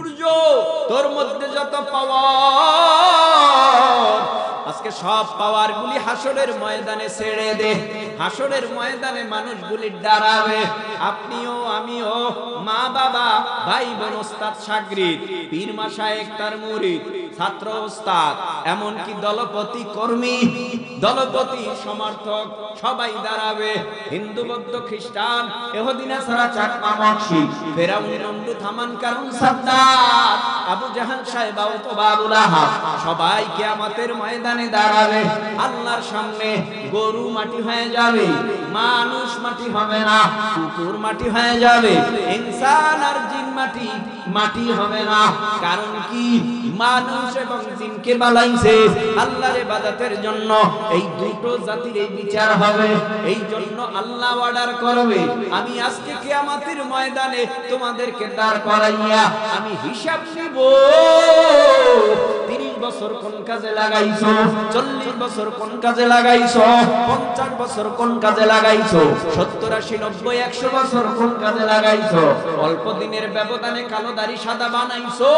সূর্য তোর মধ্যে যত পাওয়ার, আজকে সব পাওয়ার গুলি হাসরের ময়দানে ছেড়ে দে। হাসরের ময়দানে মানুষগুলি দাঁড়াবে, আপনিও আমিও, মা বাবা, ভাই বোন, ওস্তাদ শাগরিদ, পীর মাশায়েখ তার মুরিদ, ছাত্র ওস্তাদ, এমনকি দলপতি কর্মী, দলপতি সমর্থক সবাই দাঁড়াবে। হিন্দু বৌদ্ধ খ্রিস্টান ইহুদি নাসারা চাকমা মক্সি ফেরাউন নমরুদ হামান কারুন সাদ্দাত আবু জাহাল সাহেবা উতবা আবু লাহাব সবাই কিয়ামতের ময়দানে দাঁড়াবে। আল্লাহর সামনে গরু মাটি হয়ে যাবে, মানুষ মাটি হবে না, কুকুর মাটি হয়ে যাবে, ইনসান আর জিন মাটি হবে না। কারণ কি? মানুষ এবং জিনকে বানাইছে আল্লাহর ইবাদতের জন্য। এই দুটো জাতির এই বিচার হবে, এই জন্য আল্লাহ অর্ডার করবে, আমি আজকে কিয়ামতের ময়দানে তোমাদেরকে দাঁড় করাইয়া আমি হিসাব নিব। 30 বছর কোন কাজে লাগাইছো, 40 বছর কোন কাজে লাগাইছো, 50 বছর কোন কাজে লাগাইছো, 70 80 90 100 বছর কোন কাজে লাগাইছো। অল্প দিনের ব্যবধানে কালো দাড়ি সাদা বানাইছো,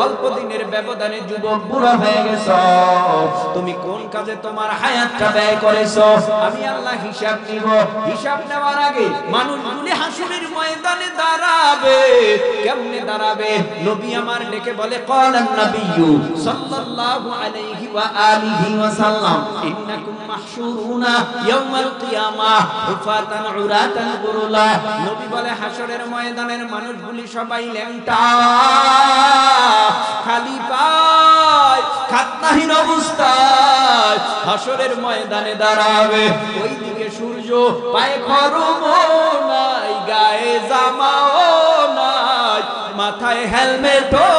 অল্প দিনের ব্যবধানে যুবক বুড়া হয়ে গেছো। তুমি কোন কাজে তোমার হায়াতটা ব্যয় করেছো, আমি আল্লাহ হিসাব নিব। হিসাব নেওয়ার আগে মানুষগুলি হাসরের ময়দানে দাঁড়াবে। কেমনে দাঁড়াবে? নবী আমার ডেকে বলে, ক্বালান নাবিয়্যু সাল্লাল্লাহু আলাইহি ওয়া আলিহি ওয়া সাল্লাম, ইন্নাকুম মাহশুরুনা ইয়াউমাল কিয়ামাহ হুফাতান উরাতান গুরুলা। নবী বলে, হাসরের ময়দানের মানুষগুলি সবাই ল্যাংটা, খালি পায়, খাতনাহীন অবস্থায় হাসরের ময়দানে দাঁড়াবে। ওইদিকে সূর্য, পায়ে খরমও নাই, গায়ে জামাও নাই, মাথায় হেলমেটও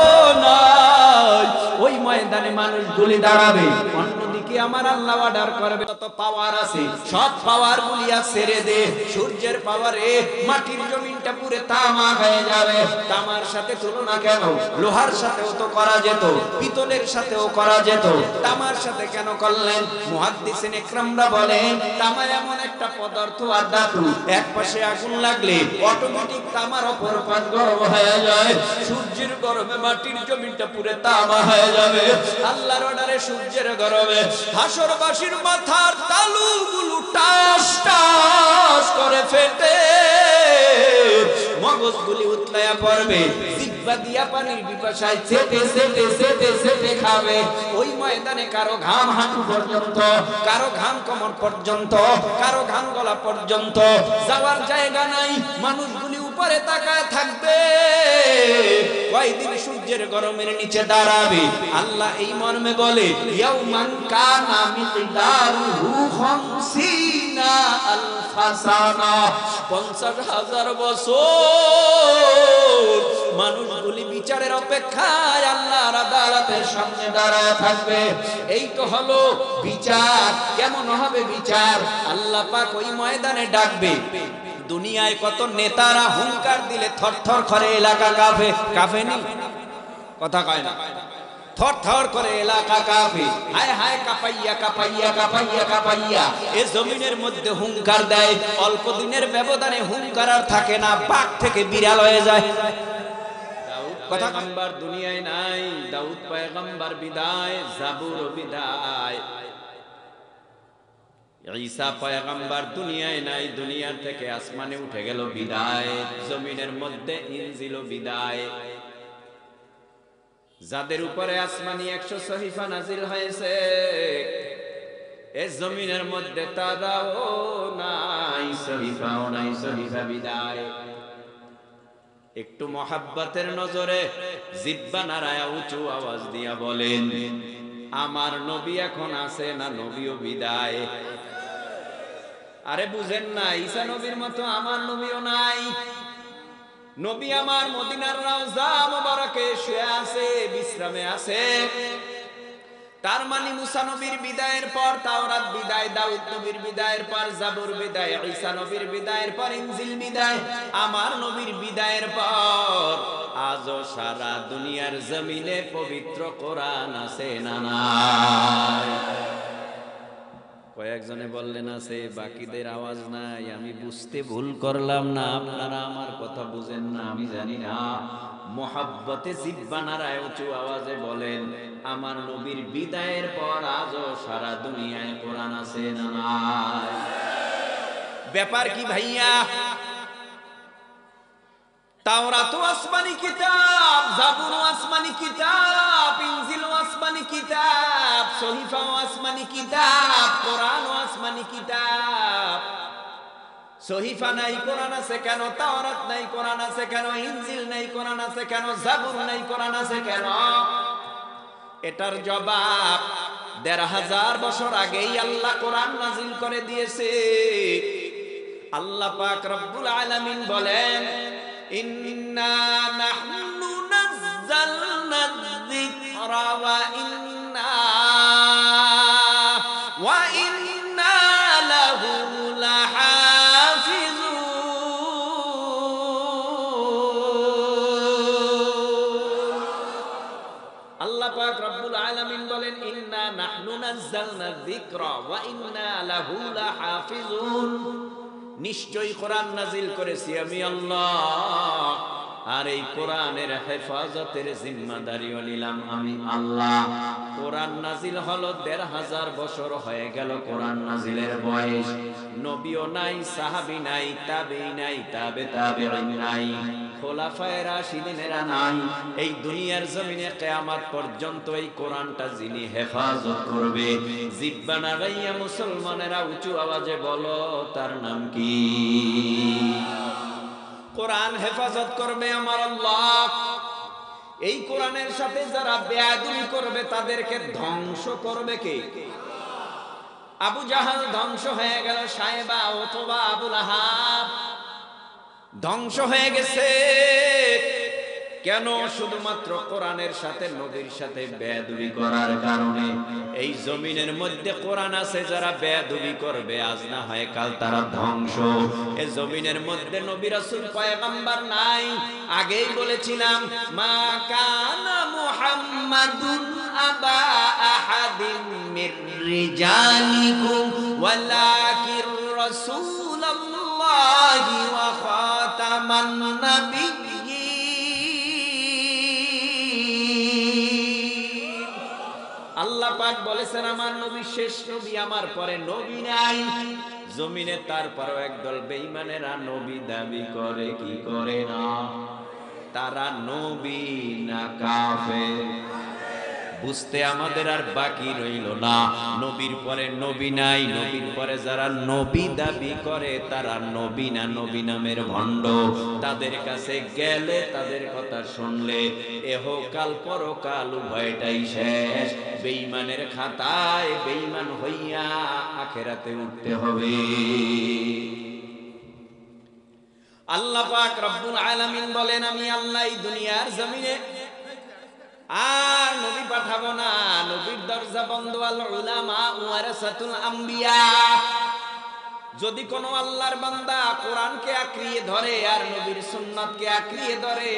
নাই, ওই ময়দানে মানুষগুলি দাঁড়াবে। অন্যদিকে আমার আল্লাহ অর্ডার করবে, তত পাওয়ার আছে সব পাওয়ার গুলিয়া ছেড়ে দে। সূর্যের পাওয়ারে মাটির জমিনটা পুরো তামা হয়ে যাবে। তামার সাথে তুলনা কেন? লোহার সাথেও তো করা যেত, পিতলের সাথেও করা যেত, তামার সাথে কেন করলেন? মুহাদ্দিসিন ইকরামরা বলেন, তামা এমন একটা পদার্থ আর ধাতু, এক পাশে আগুন লাগলে অটোমেটিক তামার অপর পাশ গরম হয়ে যায়। সূর্যের গরমে মাটির জমিনটা পুরো তামা হয়ে যাবে। আল্লাহর অর্ডারে সূর্যের গরমে হাসরবাসীর মাথার তালুগুলো টাস টাস করে ফেটে মগজগুলি উতলায়া পড়বে। জিহ্বা দিয়া পানির পিপাসায় চেটে চেটে চেটে চেটে খাবে। ওই ময়দানে কারো ঘাম হাঁটু পর্যন্ত, কারো ঘাম কোমর পর্যন্ত, কারো ঘাম গলা পর্যন্ত, যাওয়ার জায়গা নাই। মানুষগুলি উপরে তাকায় থাকবে। কয়দিন সূর্যের গরমের নিচে দাঁড়াবে। আল্লাহ এই মর্মে বলে, ইয়াউমান কানা মিকদারুহু 50 আলফা সানা, 50,000 বছর মানুষগুলি বিচারের অপেক্ষায় আল্লাহর আদালতের সামনে দাঁড়ায় থাকবে। এই তো হলো বিচার। কেমন হবে বিচার? আল্লাহ পাক ওই ময়দানে ডাকবে। দুনিয়ায় কত নেতারা হুঙ্কার দিলে থরথর করে এলাকা কাঁপে, কাঁপেনি? কথা কয় না? থরথর করে এলাকা কাঁপে। হায় হায় কাঁপাইয়া কাঁপাইয়া কাঁপাইয়া কাঁপাইয়া এ জমিনের মধ্যে হুঙ্কার দেয়। অল্প দিনের ব্যবধানে হুঙ্কার আর থাকে না, বাঘ থেকে বিড়াল হয়ে যায়। দাউদ পয়গম্বর দুনিয়ায় নাই, দাউদ পয়গম্বর বিদায়, জাবুর বিদায়। ঈসা পয়গম্বর দুনিয়ায় নাই, দুনিয়ার থেকে আসমানে উঠে গেল বিদায়। জমিনের মধ্যে ইনজিল বিদায়। যাদের উপরে আসমানি 100 সহিফা নাজিল হয়েছে, এই জমিনের মধ্যে তারাও নাই, সহিফাও নাই, সহিফা বিদায়। একটু মহাব্বতের নজরে জিহ্বা নাড়ায়া উঁচু আওয়াজ দিয়া বলেন, আমার নবী এখন আছে না নবীও বিদায়? আরে বুঝেন না, ঈসা নবীর মতো আমার নবীও নাই। নবী আমার মদিনার রওজা মুবারকে শুয়ে আছে, বিশ্রামে আছে। তার মানে মুসা নবীর বিদায়ের পর তাওরাত বিদায়, দাউদ নবীর বিদায়ের পর জাবুর বিদায়, ঈসা নবীর বিদায়ের পর ইনজিল বিদায়, আমার নবীর বিদায়ের পর আজও সারা দুনিয়ার জমিনে পবিত্র কোরআন আছে না নাই? কয়েকজনে বললেন আছে, বাকিদের আওয়াজ নাই। আমি বুঝতে ভুল করলাম না, আপনারা আমার কথা বুঝেন না, আমি জানি না। মোহাব্বতে জিহ্বা নাড়ায় উঁচু আওয়াজে বলেন, আমার নবীর বিদায়ের পর আজও সারা দুনিয়ায় কোরআন আছে না নাই? ব্যাপার কি ভাইয়া? তাওরাত আসমানি কিতাব, জাবুর আসমানি কিতাব, ইনজিল আসমানি কিতাব, সহিফা আসমানি কিতাব, কোরআন আসমানি কিতাব। সহিফা নাই কোরআন আছে কেন? তাওরাত নাই কোরআন আছে কেন? ইনজিল নাই কোরআন আছে কেন? জাবুর নাই কোরআন আছে কেন? এটার জবাব ১৫০০ বছর আগেই আল্লাহ কোরআন নাজিল করে দিয়েছে। আল্লাহ পাক রব্বুল আলামিন বলেন, ইন্না নাহনু নাযালনা যিকরা ওয়া ইন্না লাহু লাহাফিজুন। আল্লাহ পাক রব্বুল আলামিন বলেন, ইন্না নাহনু নাযালনা যিকরা ওয়া ইন্না লাহু লাহাফিজুন। নিশ্চয়ই কোরআন নাজিল করেছি আমি আল্লাহ, আর এই কোরআনের হেফাজতের জিম্মাদারিও নিলাম আমি আল্লাহ। কোরআন নাজিল হলো ১৫০০ বছর হয়ে গেল। কোরআন নাজিলের বয়স। নবীও নাই, সাহাবী নাই, তাবেঈ নাই, তাবে তাবেঈন নাই, খোলাফায়ে রাশিদিনেরা নাই। এই দুনিয়ার জমিনে কিয়ামত পর্যন্ত এই কোরআনটা যিনি হেফাজত করবে, জিহ্বা নাড়াইয়া মুসলমানেরা উঁচু আওয়াজে বলো, তার নাম কি? কোরআন হেফাজত করবে আমার আল্লাহ। এই কোরআনের সাথে যারা বেয়াদবি করবে তাদেরকে ধ্বংস করবে কে? আবু জাহাল ধ্বংস হয়ে গেল, সায়েবা অথবা আবু লাহাব ধ্বংস হয়ে গেছে। কেন? শুধুমাত্র কোরআনের সাথে, নবীর সাথে বেয়াদবি করার কারণে। এই জমিনের মধ্যে কোরআন আছে, যারা বেয়াদবি করবে আজ না হয় কাল তারা ধ্বংস। এই জমিনের মধ্যে নবী রাসূল পয়গম্বর নাই। আগেই বলেছিলাম, মা কানা মুহাম্মাদুন আবা আহাদিন মির রিজালিকুম ওয়ালাকির রাসূলুল্লাহি ওয়া খাতামান নাবিয়্যিন। আল্লাহ পাক বলেছেন, আমার নবী শেষ নবী, আমার পরে নবী নাই জমিনে। তারপরও একদল বেঈমানেরা নবী দাবি করে, কি করে না? তারা নবী না কাফের? বুঝতে আমাদের আর বাকি রইল না। নবীর পরে নবী নাই, নবীর পরে যারা নবী দাবি করে তারা নবী না, নবী নামের ভণ্ড। তাদের কাছে গেলে, তাদের কথা শুনলে এহকাল পরকাল উভয়টাই শেষ। বেঈমানের খাতায় বেঈমান হইয়া আখিরাতে উঠতে হবে। আল্লাহ পাক রব্বুল আলামিন বলেন, আমি আল্লাহ এই দুনিয়ার জমিনে আর নবী পাঠাবো না। নবীর দরজা বন্ধ। আল উলামা ওয়ারাসাতুল আম্বিয়া। যদি কোন আল্লাহর বান্দা কোরআনকে আঁকড়িয়ে ধরে আর নবীর সুন্নাতকে আঁকড়িয়ে ধরে,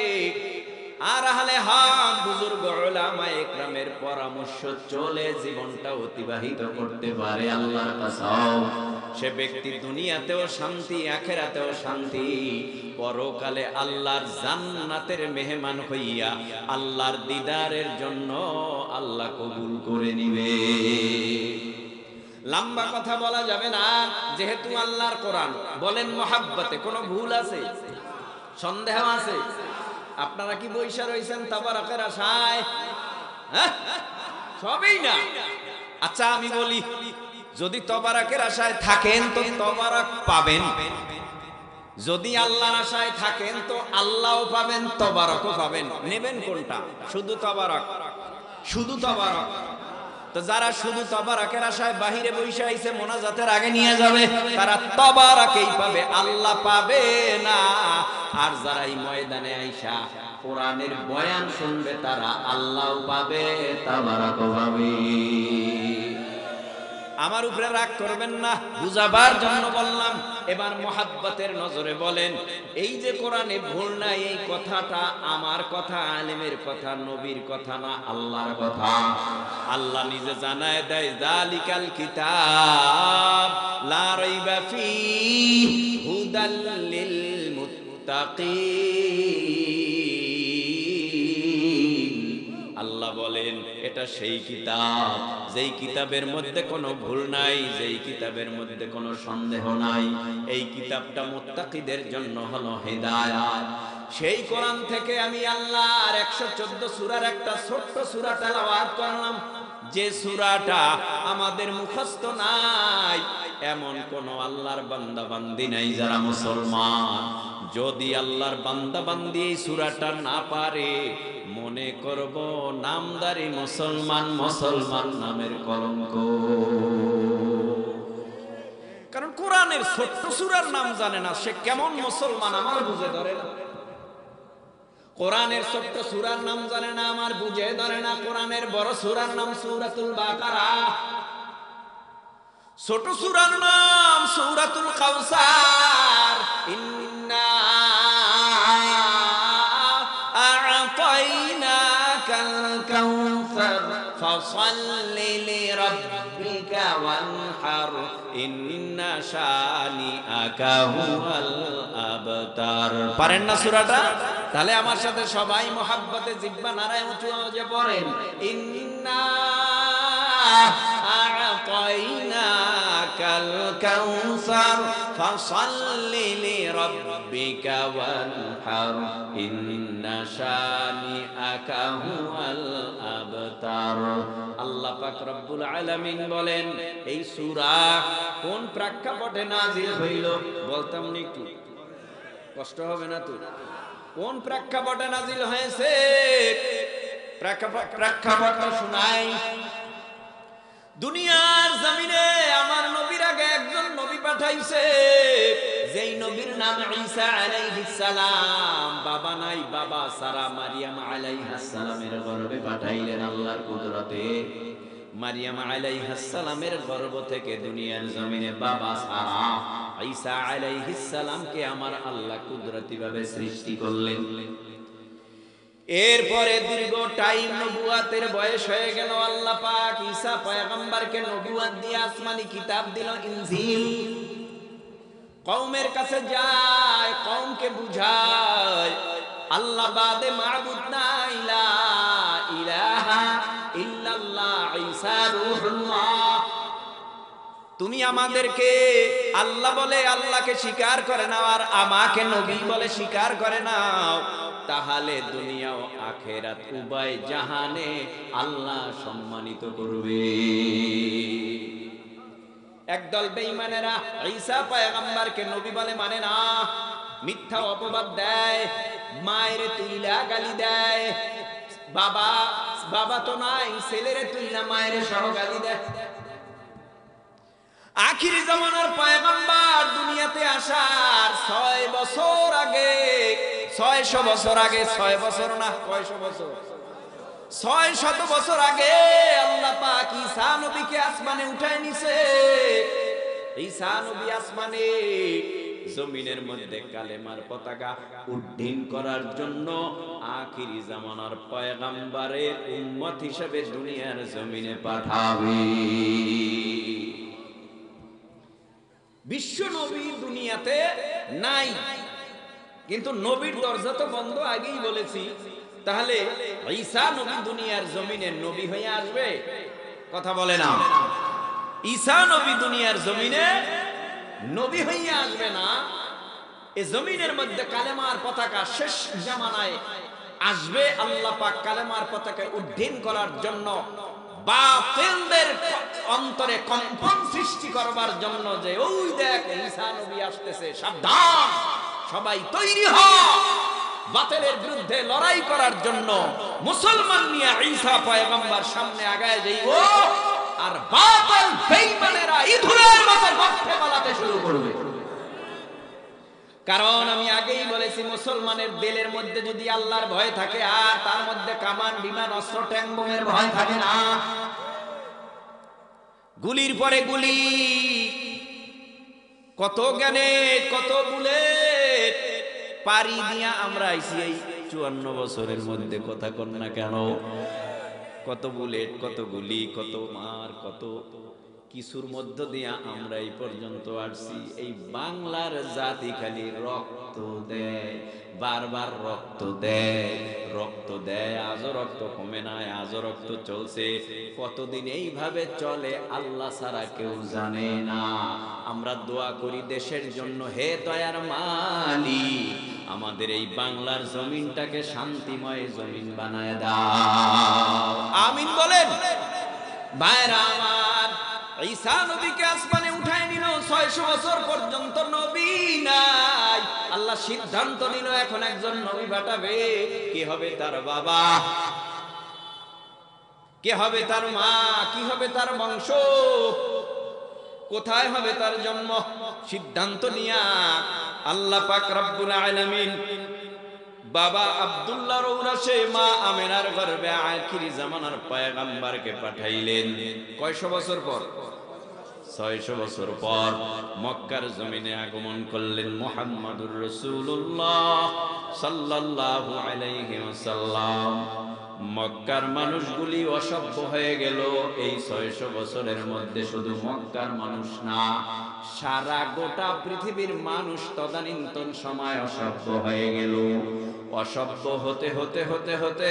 আর আহলে হক বুজুর্গ উলামায়ে ইকরামের পরামর্শ চলে জীবনটা অতিবাহিত করতে পারে আল্লাহর কসম, সে ব্যক্তি দুনিয়াতেও শান্তি, আখিরাতেও শান্তি, পরকালে আল্লাহর জান্নাতের মেহমান হইয়া আল্লাহর দিদারের জন্য আল্লাহ কবুল করে নিবে। লম্বা কথা বলা যাবে না, যেহেতু আল্লাহর কোরআন। বলেন মুহাব্বতে কোনো ভুল আছে? সন্দেহ আছে? আপনারা কি বইসা রইছেন তাবারাকের আশায়? সবই না। আচ্ছা আমি বলি, যদি তবারাকের আশায় থাকেন তো তবারাক পাবেন, যদি আল্লাহর আশায় থাকেন তো আল্লাহও পাবেন, তবারাকও পাবেন। নেবেন কোনটা? শুধু তবারাক? শুধু তবারাক। তো যারা শুধু তবারাকের আশায় বাহিরে বইসা আইছে, মোনাজাতের আগে নিয়ে যাবে, তারা তবারাকেই পাবে, আল্লাহ পাবে না। আর যারা এই ময়দানে আইসা কোরআনের বয়ান শুনবে, তারা আল্লাহও পাবে, তবারাকও পাবে। আমার উপরে রাগ করবেন না, বুঝাবার জন্য বললাম। এবার মোহাব্বতের নজরে বলেন, এই যে কোরআনে ভুল নাই, এই কথাটা আমার কথা, আলেমের কথা, নবীর কথা না, আল্লাহর কথা। আল্লাহ নিজে জানায় দেয়, যালিকাল কিতাব লা রাইবা ফীহি হুদাল লিল মুত্তাকিন। আল্লাহ বলেন, এটা সেই কিতাব যেই কিতাবের মধ্যে কোনো ভুল নাই, যেই কিতাবের মধ্যে কোনো সন্দেহ নাই। এই কিতাবটা মুত্তাকিদের জন্য হলো হিদায়াত। সেই কোরআন থেকে আমি আল্লাহর 114 সূরার একটা ছোট্ট সূরা তেলাওয়াত করলাম, যে সূরাটা আমাদের মুখস্থ নাই। এমন কোন আল্লাহর বান্দা বান্দি নাই যারা মুসলমান, যদি আল্লাহর বান্দা বান্দি এই সূরাটা না পারে, মনে করব নামদারি মুসলমান, মুসলমান নামের কলঙ্ক। কারণ কোরআনের ছোট্ট সূরার নাম জানে না, সে কেমন মুসলমান আমার বুঝে ধরে না। কোরআনের ছোট্ট সূরার নাম জানে না, আমার বুঝে ধরে না। কোরআনের বড় সূরার নাম সূরাতুল বাকারা, ছোট সূরার নাম সূরাতুল কাউসার। ইন্না আ'তাইনাকাল কাউসার ফাসাল্লি লিরাব্বিকা ওয়ানহার ইন্না শানিআকা হুয়াল আবতার। পারেন না সূরাটা? তাহলে আমার সাথে সবাই মোহাব্বতে জিহ্বা নাড়ায় উঁচু আওয়াজে পড়েন, ইন্না আ'তাইনাকাল কাউসার ফাসাল্লি লিরাব্বিকা ওয়ানহার ইন্না শানিআকা হুয়াল আবতার। আল্লাহ পাক রব্বুল আলামিন বলেন, এই সূরা কোন প্রেক্ষাপটে নাযিল হইল? বলতাম নি একটু, কষ্ট হবে না তো? কোন প্রেক্ষাপটে নাযিল হয়েছে? প্রেক্ষাপটটা শুনাই। দুনিয়ার জমিনে আমার নবীর আগে একজন নবী পাঠাইছে, যেই নবীর নাম ঈসা আলাইহিস সালাম। বাবা নাই, বাবা সারা মারিয়াম আলাইহিস সালামের গর্ভে পাঠাইলেন আল্লাহর কুদরতে। মারিয়াম আলাইহিস সালামের গর্ভ থেকে দুনিয়ার জমিনে বাবা সারা ঈসা আলাইহিস সালামকে আমার আল্লাহ কুদরতি ভাবে সৃষ্টি করলেন। এরপরে দীর্ঘ টাইম নবুয়াতের বয়স হয়ে গেল। আল্লাহ পাক ঈসা পয়গম্বরকে নবুয়াত দিয়ে আসমানি কিতাব দিল, ইনজিল। কওমের কাছে যায়, কওমকে বুঝায় আল্লাহ বাদে মাবুদ নাই, লা ইলাহা ইল্লাল্লাহ, ঈসা রূহুল্লাহ। তুমি আমাদেরকে আল্লাহ বলে আল্লাহকে স্বীকার করে নাও, আর আমাকে নবী বলে স্বীকার করে নাও, তাহলে দুনিয়া ও আখিরাত উভয় জাহানে আল্লাহ সম্মানিত করবে। একদল বেঈমানেরা ঈসা পয়গম্বরকে নবী বলে মানে না, মিথ্যা অপবাদ দেয়, মায়ের তুইলা গালি দেয়, বাবা বাবা তো নাই, ছেলেরে তুইলা মায়ের সহ গালি দেয়। আখিরি জামানার পয়গম্বর দুনিয়াতে আসার 6 বছর আগে, 600 বছর আগে, 6 বছর না, কয়শো বছর, 600 বছর আগে আল্লাহ পাক ঈসা নবীকে আসমানে উঠায় নিছে। ঈসা নবী আসমানে জমিনের মধ্যে কালেমার পতাকা উড্ডীন করার জন্য আখিরি জামানার পয়গম্বরের উম্মত হিসেবে দুনিয়ার জমিনে পাঠাবে। বিশ্ব নবী দুনিয়াতে নাই, কিন্তু নবীর দরজা তো বন্ধ, আগেই বলেছি। তাহলে ঈসা নবী দুনিয়ার জমিনে নবী হয়ে আসবে? কথা বলে না। ঈসা নবী দুনিয়ার জমিনে নবী হয়ে আসবে না। এই জমিনের মধ্যে কালেমার পতাকা শেষ জামানায় আসবে। আল্লাহ পাক কালেমার পতাকা উড্ডীন করার জন্য, বাতিলদের অন্তরে কম্পন সৃষ্টি করবার জন্য, যে ওই দেখ ঈসা নবী আসতেছে, সাবধান, সবাই তৈরি হও। বাতিলের বিরুদ্ধে লড়াই করার জন্য মুসলমান নিয়ে ঈসা পয়গম্বর সামনে আগায় যাইব, আর বাতিল বেঈমানেরা ইঁদুরের মতো গর্তে পালাতে শুরু করবে। কারণ আমি আগেই বলেছি, মুসলমানের দিলের মধ্যে যদি আল্লাহর ভয় থাকে, আর তার মধ্যে কামান বিমান অস্ত্র ট্যাঙ্ক বোমের ভয় থাকে না, গুলির পরে গুলি, কত গ্রেনেড, কত বুলেট পারি দিয়া আমরা আইছি এই 54 বছরের মধ্যে। কথা কন না কেন? কত বুলেট, কত গুলি, কত মার, কত কিছুর মধ্য দিয়া আমরা এই পর্যন্ত আসছি। এই বাংলার জাতি খালি রক্ত দেয়, বারবার রক্ত দেয়, রক্ত দেয়, আজও রক্ত কমে নাই, আজও রক্ত চলছে। কতদিন এইভাবে চলে আল্লাহ ছাড়া কেউ জানে না। আমরা দোয়া করি দেশের জন্য, হে দয়ার মালিক আমাদের এই বাংলার জমিনটাকে শান্তিময় জমিন বানায় দাও, আমিন বলেন। ভাইরা আমার, ঈসা নবীকে আসমানে উঠায় নিল, 600 বছর পর্যন্ত নবী নাই। আল্লাহ সিদ্ধান্ত নিল এখন একজন নবী পাঠাবে। কি হবে তার বাবা, কে হবে তার মা, কি হবে তার বংশ, কোথায় হবে তার জন্ম, সিদ্ধান্ত নিয়া আল্লাহ পাক রব্বুল আলামিন বাবা আব্দুল্লাহর ঔরসে মা আমেনার গর্ভে আখিরি জামানার পয়গম্বরকে পাঠাইলেন। কয়শো বছর পর? 600 বছর পর মক্কার জমিনে আগমন করলেন মুহাম্মাদুর রাসূলুল্লাহ সাল্লাল্লাহু আলাইহি ওয়াসাল্লাম। মক্কার মানুষগুলি অসভ্য হয়ে গেল। এই 600 বছরের মধ্যে শুধু মক্কার মানুষ না, সারা গোটা পৃথিবীর মানুষ তদানীন্তন সময় অসভ্য হয়ে গেল। অসভ্য হতে হতে হতে হতে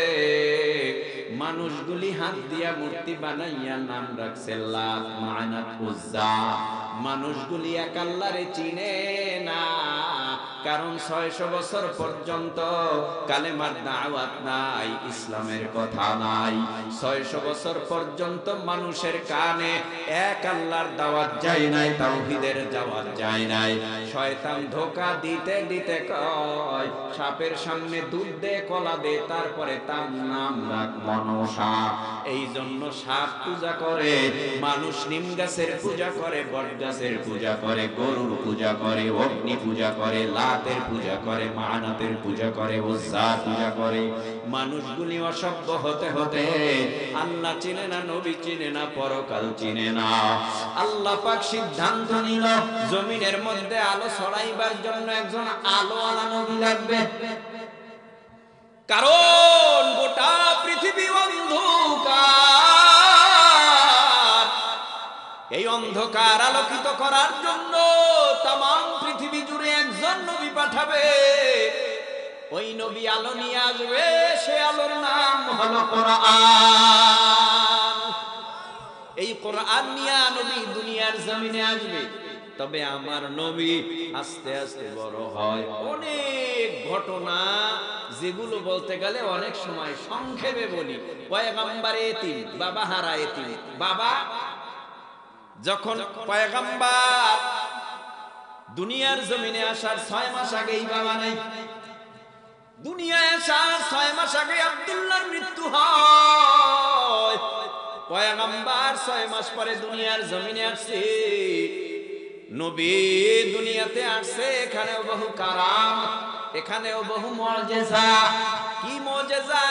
মানুষগুলি হাত দিয়া মূর্তি বানাইয়া নাম রাখছে লাত, মানাত, উজ্জা। মানুষগুলি এক আল্লাহরে চিনে না, কারণ 600 বছর পর্যন্ত কালেমার দাওয়াত নাই, ইসলামের কথা নাই। 600 বছর পর্যন্ত মানুষের কানে এক আল্লাহর দাওয়াত যায় নাই, তাওহীদের দাওয়াত যায় নাই। শয়তান ধোঁকা দিতে দিতে কয় সাপের সামনে দুধ দে, কলা দে, তারপরে তার নাম রাখ মনসা। এই জন্য সাপ পূজা করে মানুষ, নিম গাছের পূজা করে, বট গাছের পূজা করে, গরুর পূজা করে, অগ্নি পূজা করে, লাতের পূজা করে, মানাতের পূজা করে, উজ্জার পূজা করে। মানুষগুলি অসভ্য হতে হতে আল্লাহ চিনে না, নবী চিনে না, পরকাল চিনে না। আল্লাহ পাক সিদ্ধান্ত নিল জমিনের মধ্যে আলো ছড়াইবার জন্য একজন আলোওয়ালা নবী লাগবে। কারণ গোটা পৃথিবী অন্ধকার। এই অন্ধকার আলোকিত করার জন্য তাম পৃথিবী জুড়ে একজন নবী পাঠাবে। ওই নবী আলো নিয়ে আসবে, সে আলোর নাম হলো কোরআন। এই কোরআন নিয়ে নবী দুনিয়ার জমিনে আসবে। তবে আমার নবী আস্তে আস্তে বড় হয়। অনেক ঘটনা যেগুলো বলতে গেলে অনেক সময় সংক্ষেপে বলি। পয়গম্বর এতিম, বাবা হারা এতিম। বাবা যখন পয়গম্বর দুনিয়ার জমিনে আসার 6 মাস আগেই বাবা নাই। দুনিয়ায় আসার 6 মাস আগে আব্দুল্লাহর মৃত্যু হয়। পয়গম্বর 6 মাস পরে দুনিয়ার জমিনে আসছে। নবী দুনিয়াতে আসছে, এখানেও বহু কারামত, এখানেও বহু মুজিজা। কি মুজিজা?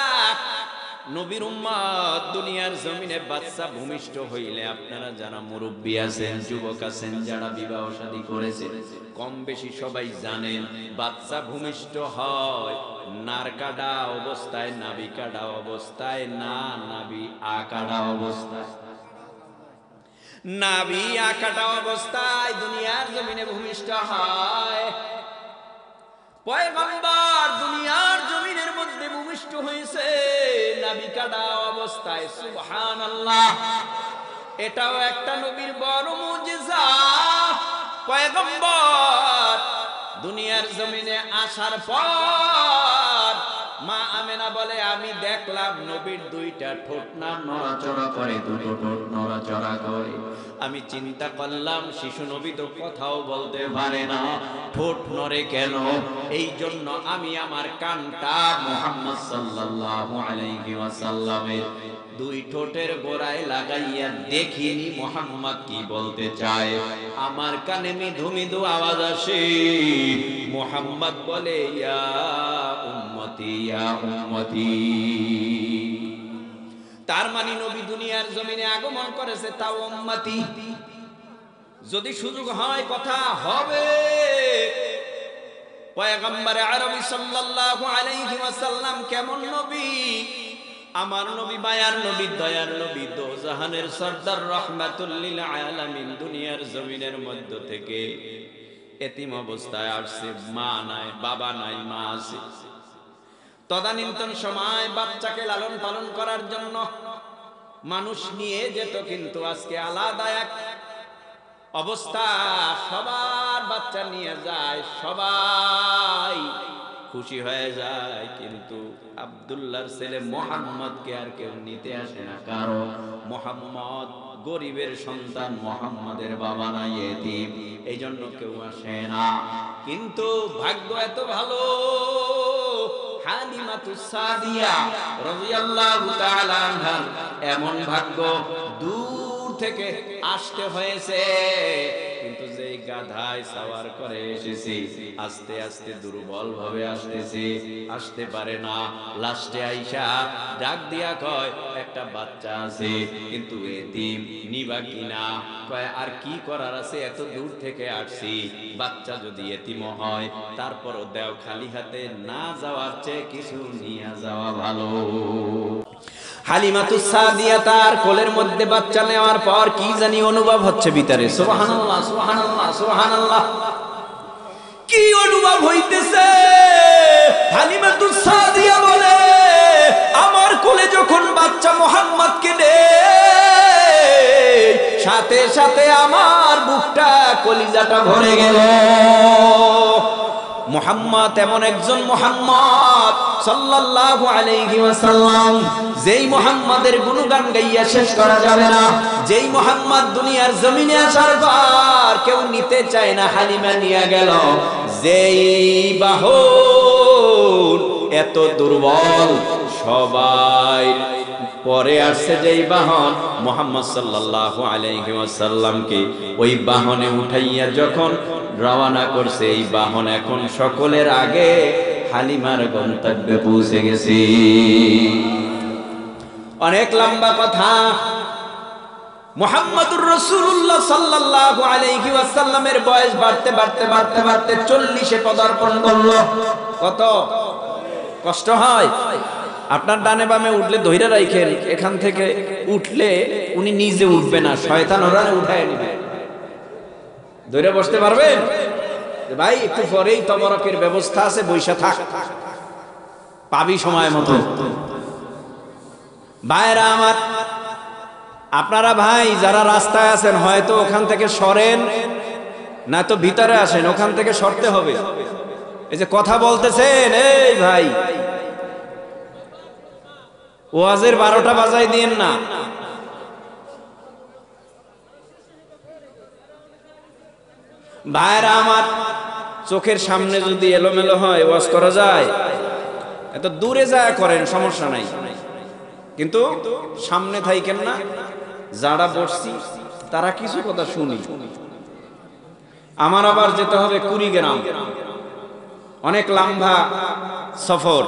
নবীর উম্মত দুনিয়ার জমিনে বাচ্চা ভূমিষ্ঠ হইলে, আপনারা যারা মুরব্বী আছেন, যুবক আছেন, যারা বিবাহ শাদী করেছেন, কম বেশি সবাই জানেন বাচ্চা ভূমিষ্ঠ হয় নারকাডা অবস্থায়, নাভি কাডা অবস্থায় না, নাভি আকাডা অবস্থায়। নাভি আকাটা অবস্থায় দুনিয়ার জমিনে ভূমিষ্ঠ হয়। পয়গম্বর দুনিয়ার জমিনের মধ্যে ভূমিষ্ঠ হয়েছে নাভি কাটা অবস্থায়। সুবহানাল্লাহ, এটাও একটা নবীর বড় মুজিজা। পয়গম্বর দুনিয়ার জমিনে আসার পর মা আমেনা বলে, আমি দেখলাম নবীর 2টা ঠোঁট না নড়াচড়া করে, 2টো ঠোঁট নড়াচড়া করে। আমি চিন্তা করলাম শিশু নবী তো কথাও বলতে পারে না, ঠোঁট নড়ে কেন? এই জন্য আমি আমার কানটা মুহাম্মদ সাল্লাল্লাহু আলাইহি ওয়াসাল্লামের 2 ঠোঁটের গোড়ায় লাগাইয়া দেখিনি মুহাম্মদ কি বলতে চায়। আমার কানে মৃদু মৃদু আওয়াজ আসে, মুহাম্মদ বলে, ইয়া উম্মতি, ইয়া উম্মতি। তার মানে নবী দুনিয়ার জমিনে আগমন করেছে তাও উম্মতি। যদি সুযোগ হয় কথা হবে। পয়গম্বর আরবি সাল্লাল্লাহু আলাইহি ওয়াসাল্লাম কেমন নবী? আমার নবী মায়ার নবী, দয়ার নবী, দোজাহানের সরদার, রাহমাতুল লিল আলামিন। দুনিয়ার জমিনের মধ্য থেকে এতিম অবস্থায় আসছে, মা নাই, বাবা নাই, মা আছে। তদানীন্তন সময় বাচ্চাকে লালন পালন করার জন্য মানুষ নিয়ে যেত, কিন্তু আজকে আলাদা এক অবস্থা। সবার বাচ্চা নিয়ে যায়, সবাই খুশি হয়ে যায়, কিন্তু আব্দুল্লাহর ছেলে মোহাম্মদকে আর কেউ নিতে আসে না। কারণ মোহাম্মদ গরিবের সন্তান, মোহাম্মদের বাবা নাই, এতিম, এই জন্য কেউ আসে না। কিন্তু ভাগ্য এত ভালো, হালিমাতুস সাদিয়া রাদিয়াল্লাহু তাআলা আনহা এমন ভাগ্য, দূর থেকে আসতে হয়েছে, কিন্তু যেই গাধায় সাওয়ার করে এসেছি, আস্তে আস্তে দুর্বল ভাবে আসতেছি, আসতে পারে না। লাস্টে আইসা ডাক দিয়া কয় একটা বাচ্চা আছে, কিন্তু এতিম, নিবা কিনা? কয় আর কি করার আছে, এত দূর থেকে আসছি, বাচ্চা যদি এতিম হয় তারপরও দেও, খালি হাতে না যাওয়ার চেয়ে কিছু নিয়ে যাওয়া ভালো। হালিমাতুস সাদিয়া তার কোলের মধ্যে বাচ্চা নেওয়ার পর কি জানি অনুভব হচ্ছে ভিতরে। সুবহানাল্লাহ, সুবহানাল্লাহ, সুবহানাল্লাহ। কি অনুভব হইতেছে? হালিমাতুস সাদিয়া বলে, আমার কোলে যখন বাচ্চা মুহাম্মদকে নেই, সাথে সাথে আমার বুকটা, কলিজাটা ভরে গেল। মুহাম্মদ এমন একজন মুহাম্মদ সাল্লাল্লাহু আলাইহি ওয়াসাল্লাম, যেই মুহাম্মাদের গুণগান গাইয়া শেষ করা যাবে না। যেই মুহাম্মদ দুনিয়ার জমিনে আসার পর কেউ নিতে চায় না, হালিমা নিয়ে গেল। যেই বাহন এত দুর্বল, সবাই পরে আসছে যেই বাহন, মুহাম্মদ সাল্লাল্লাহু আলাইহি ওয়াসাল্লামকে ওই বাহনে উঠাইয়া যখন রওনা করছে, এই বাহন এখন সকলের আগে হালিমার গন্তব্যে পৌঁছে গেছে। অনেক লম্বা কথা। মুহাম্মদুর রাসূলুল্লাহ সাল্লাল্লাহু আলাইহি ওয়াসাল্লামের বয়স বাড়তে বাড়তে বাড়তে বাড়তে 40-এ পদার্পণ করলো। কত কষ্ট হয়! আপনার ডানে বামে উঠলে ধইরা রাখেন, এখান থেকে উঠলে উনি নিজে উঠবে না, শয়তান ওরানে উঠায় নেবে। ধইরা বসতে পারবেন? ভাই একটু পরেই তবরকের ব্যবস্থা আছে, বইসা থাক, পাবি সময় মতো। ভাইরা আমার, আপনারা ভাই যারা রাস্তায় আছেন, হয়তো ওখান থেকে সরেন, না তো ভিতরে আসেন, ওখান থেকে সরতে হবে। এই যে কথা বলতেছেন, এই ভাই ওয়াজের 12টা বাজাই দিয়েন না। ভাইরা আমার, চোখের সামনে যদি এলোমেলো হয় ওয়াজ করা যায়, এত দূরে যায় করেন, সমস্যা নাই, কিন্তু সামনে থাইকেন না। যারা বসছি তারা কিছু কথা শুনি। আমার আবার যেতে হবে কুড়িগ্রাম, অনেক লম্বা সফর,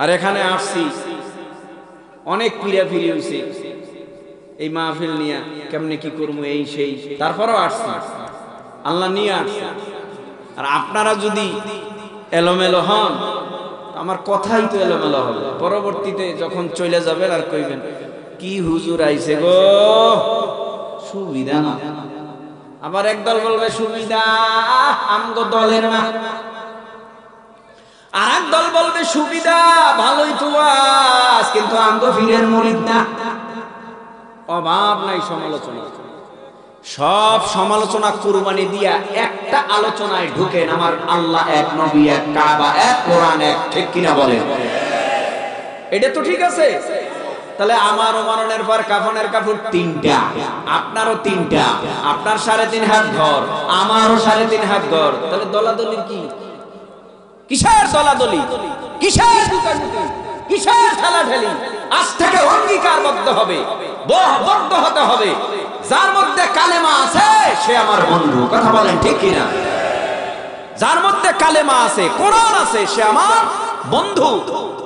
আর এখানে আসছি, অনেক ফিরাফিরি হয়েছে এই মাহফিল নিয়ে, কেমনে কি করবো এই সেই, তারপরও আসছি, আল্লাহ নিয়ে আসছি। আর আপনারা যদি এলোমেলো হন, আমার কথাই তো এলোমেলো হবে। পরবর্তীতে যখন চলে যাবেন আর কইবেন কি হুজুর আইছে গো, সুবিধা না। আবার একদল বলবে সুবিধা আমগো দলের না, আর এক দল বলবে সুবিধা ভালোই তো আজ, কিন্তু আমগো ফিরের মুরিদ না। অভাব নাই সমালোচনা। সব সমালোচনা কুরবানি দিয়া একটা আলোচনায় ঢুকেন, আমার আল্লাহ এক, নবী এক, কাবা এক, কোরআন এক, ঠিক কিনা বলেন? এটা তো ঠিক আছে। তাহলে আমারও মরণের পর কাফনের কাপড় 3টা, আপনারও 3টা, আপনার 3.5 হাত ঘর, আমারও 3.5 হাত ঘর। তাহলে দলাদলির কি? কিসের দলাদলি? কিসের দুটাদুটি? কিসের ঠেলাঠেলি? আজ থেকে অঙ্গীকারবদ্ধ হবে, বদ্ধ হতে হবে। যার মধ্যে কালেমা আছে সে আমার বন্ধু, কথা বলেন ঠিক কিনা? যার মধ্যে কালেমা আছে, কোরআন আছে, সে আমার বন্ধু।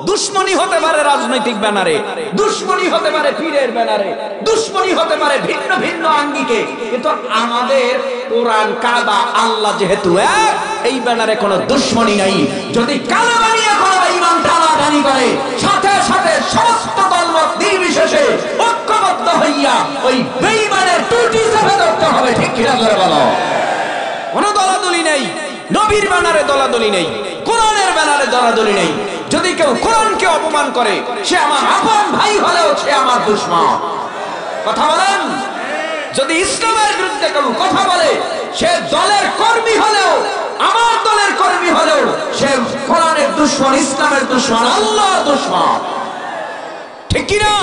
দুশ্মনী হতে পারে রাজনৈতিক ব্যানারে, দুশ্মনী হতে পারে পীরের ব্যানারে, দুশ্মনী হতে পারে ভিন্ন ভিন্ন আঙ্গিকে, কিন্তু আমাদের কোরআন, কাবা, আল্লাহ যেহেতু এক, এই ব্যানারে কোনো দুশ্মনী নাই। যদি কালো বানিয়ে কোনো ঈমান টানাটানি করে, সাথে সাথে সমস্ত দলমত নির্বিশেষে ঐক্যবদ্ধ হইয়া ওই বেঈমানের টুটি চেপে ধরতে হবে। ঠিক কিনা করে বলো? কোনো দলাদলি নেই, নবীর ব্যানারে দলাদলি নেই, কোরআনের ব্যানারে দলাদলি নেই। যদি কেউ কোরআনকে অপমান করে, সে আমার আপন ভাই হলেও সে আমার দুশমন। কথা বলেন? যদি ইসলামের বিরুদ্ধে কেউ কথা বলে, সে দলের কর্মী হলেও, আমার দলের কর্মী হলেও, সে কোরআনের দুশমন, ইসলামের দুশমন, আল্লাহর দুশমন। ঠিক কি না?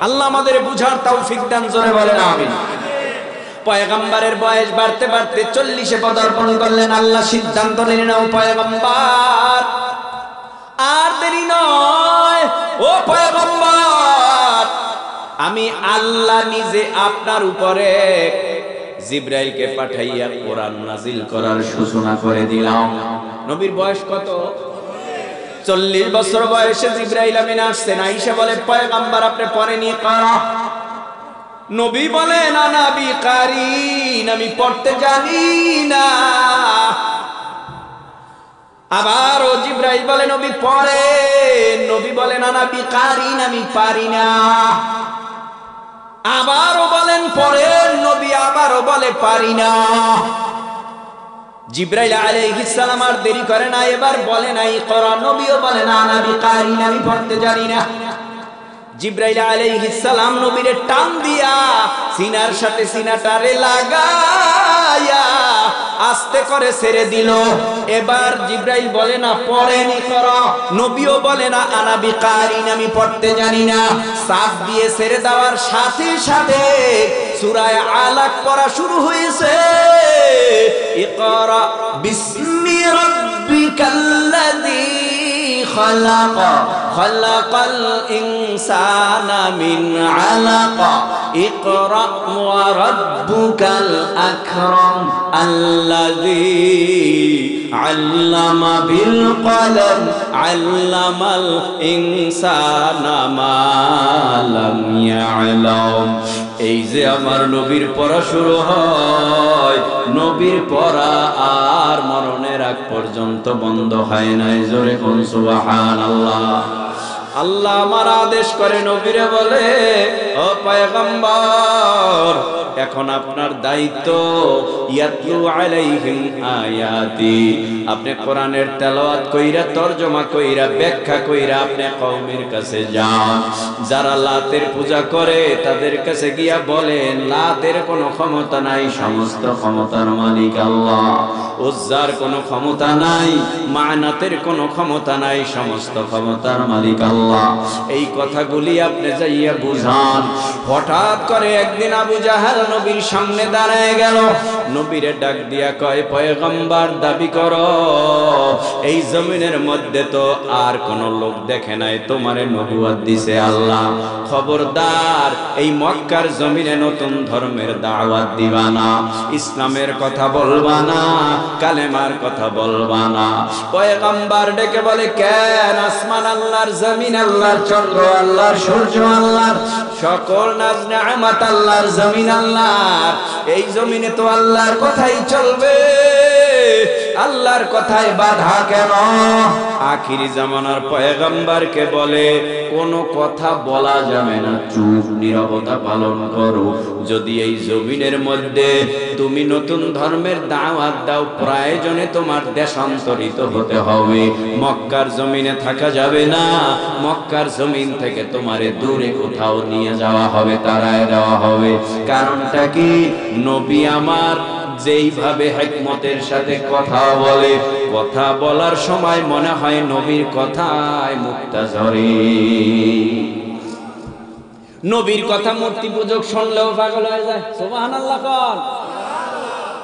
আল্লাহ আমাদের বুঝার তৌফিক দান, জোরে বলেন আমিন। পয়গম্বরের বয়স বাড়তে বাড়তে 40-এ পদার্পণ করলেন। আল্লাহ সিদ্ধান্ত নিলেন, ও পয়গম্বর, আর দেরি নয়, ও পয়গম্বর, আমি আল্লাহ নিজে আপনার উপরে জিবরাইলকে পাঠাইয়া কোরআন নাজিল করার সূচনা করে দিলাম। নবীর বয়স কত? 40 বছর বয়সে জিবরাইল আমিন আসছেন। আয়েশা বলে, পয়গম্বর আপনি পড়ে নিয়ে করা। নবী বলেন, আনা বিকারিন, আমি পড়তে জানি না। আবার ও জিবরাইল বলে, নবী পড়েন। নবী বলেন, আনা বিকারিন, আমি পারি না। আবারও বলেন পড়েন। নবী আবারও বলে পারি না। জিবরাইল আলাইহিস সালাম আর দেরি করে না, এবার বলে নাই ইকরা। নবীও বলে না, আনা বিকারিন, আমি পড়তে জানি না। জিবরাইল আলাইহিস সালাম নবীরে টান দিয়া সিনার সাথে সিনাটারে লাগায়া আস্তে করে ছেড়ে দিল। এবার জিবরাইল বলে না পড়েন ইকরা। নবীও বলে না, আনা বিকারিন, আমি পড়তে জানি না। সাফ দিয়ে ছেড়ে দেওয়ার সাথে সাথে সূরা আলাক পড়া শুরু হয়েছে। ইকরা বিসমি রাব্বিকাল্লাযী খালাক, খালাকাল ইনসানা মিন আলাক, ইকরা ওয়া রাব্বুকাল আকরাম, আল্লাযী আল্লামা বিল কলম, আল্লামাল ইনসানা মা লাম ইয়ালাম। এই যে আমার নবীর পড়া শুরু হয়, নবীর পড়া আর মরণের আগ পর্যন্ত বন্ধ হয় নাই। জোরে কোন সুবহানাল্লাহ। আল্লাহ আমার আদেশ করে, নবীরে বলে, ও পয়গম্বর, এখন আপনার দায়িত্ব ইয়াতলু আলাইহিম আয়াতি, আপনি কোরআনের তেলাওয়াত কইরা, তরজমা কইরা, ব্যাখ্যা কইরা আপনি কওমের কাছে যান। যারা লাতের পূজা করে তাদের কাছে গিয়া বলেন, লাতের কোনো ক্ষমতা নাই, সমস্ত ক্ষমতার মালিক আল্লাহ। উজ্জার কোনো ক্ষমতা নাই, মানাতের কোনো ক্ষমতা নাই, সমস্ত ক্ষমতার মালিক আল্লাহ। এই কথাগুলি আপনি যাইয়া বুঝান। হঠাৎ করে একদিন আবু জাহেল নবীর সামনে দাঁড়ায় গেল। নবীরে ডাক দিয়া কয়, পয়গম্বর দাবি করো, এই জমিনের মধ্যে তো আর কোন লোক দেখে নাই, তোমারে নবুয়ত দিছে আল্লাহ। খবরদার এই মক্কার জমিনে নতুন ধর্মের দাওয়াত দিবা না, ইসলামের কথা বলবা না, কালেমার কথা বলবা না। পয়গম্বর ডেকে বলে, কেন? আসমান আল্লাহর, জমিন আল্লাহর, চন্দ্র আল্লাহর, সূর্য আল্লাহর, সকল নাজ নেয়ামত আল্লাহর, জমিন আল্লাহর। এই জমিনে তো আল্লাহর কথাই চলবে, আল্লাহর কথায় বাধা কেন? আখিরি জামানার পয়গম্বরকে বলে, কোনো কথা বলা যাবে না, চুপ, নীরবতা পালন করো। যদি এই জমিনের মধ্যে তুমি নতুন ধর্মের দাওয়াত দাও, প্রয়োজনে তোমার দেশান্তরিত হতে হবে, মক্কার জমিনে থাকা যাবে না। মক্কার জমিন থেকে তোমারে দূরে কোথাও নিয়ে যাওয়া হবে, তাড়ায় দেওয়া হবে। কারণটা কি? নবী আমার যেইভাবে হিকমতের সাথে কথা বলে, কথা বলার সময় মনে হয় নবীর কথায় মুক্তা ঝরে। নবীর কথা মূর্তি পূজক শুনলেও পাগল হয়ে যায়। সুবহানাল্লাহ কোন?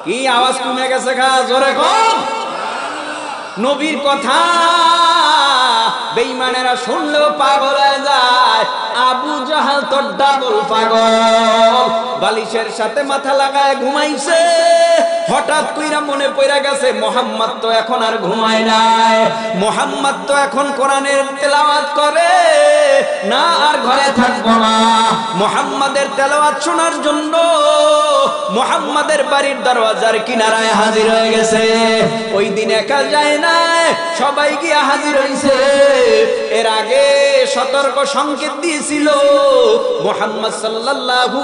কি আওয়াজ কমে গেছে? জোরে কোন? নবীর কথা বেঈমানেরা শুনলেও পাগল হয়ে যায়। আবু জাহাল তো ডাবল পাগল, বালিশের সাথে মাথা লাগায় ঘুমাইছে। হঠাৎ কইরা মনে পড়ে গেছে মুহাম্মদ তো এখন আর ঘুমায় নাই, মুহাম্মদ তো এখন কোরআনের তেলাওয়াত করে না, আর ঘরে থাকবো না। মুহাম্মাদের তেলাওয়াত শোনার জন্য মুহাম্মাদের বাড়ির দরওয়াজার কিনারায় হাজির হয়ে গেছে। ওই দিন একা যায় না, সবাই গিয়া হাজির হইছে। এর আগে সতর্ক সংকেত দিয়েছিল মুহাম্মদ সাল্লাল্লাহু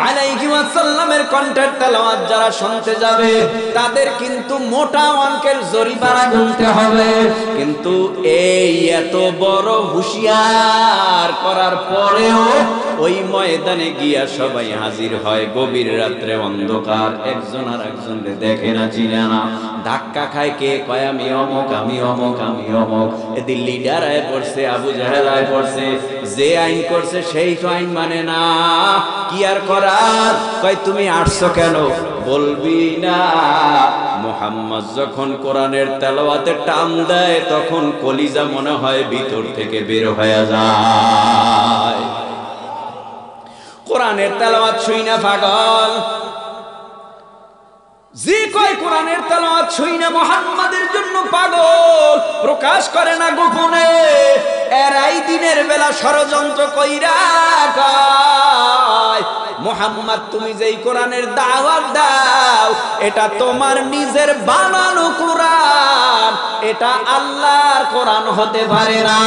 আলাইহি ওয়াসাল্লামের কণ্ঠের তেলাওয়াত যারা শুনতে যাবে তাদের কিন্তু মোটা অঙ্কের জরিমানা গুনতে হবে। কিন্তু এই এত বড় হুঁশিয়ার করার পরেও ওই ময়দানে গিয়া সবাই হাজির হয়। গভীর রাত্রে অন্ধকার, একজন আর একজনকে দেখে না, চিনে না, ধাক্কা খায়। কে কয় আমি অমুক, আমি অমুক, আমি অমুক। এদিন লিডার আয় পড়ছে, আবু জাহেল আয় পড়ছে। যে আইন করছে সেই তো আইন মানে না। কি আর করার? কয় তুমি আসছো কেন? বলবি না। মুহাম্মদ যখন কোরআনের তেলাওয়াতে টান দেয় তখন কলিজা মনে হয় ভিতর থেকে বের হয়ে যায়। কোরআনের তেলাওয়াত শুই না পাগল, যে কয় কোরআনের তেলাওয়াত শুই না মুহাম্মাদের জন্য পাগল, প্রকাশ করে না গোপনে। এরাই দিনের বেলা ষড়যন্ত্র কইরা কয় মুহাম্মদ তুমি যেই কোরআনের দাওয়াত দাও এটা তোমার নিজের বানানো কোরআন, এটা আল্লাহর কোরআন হতে পারে না।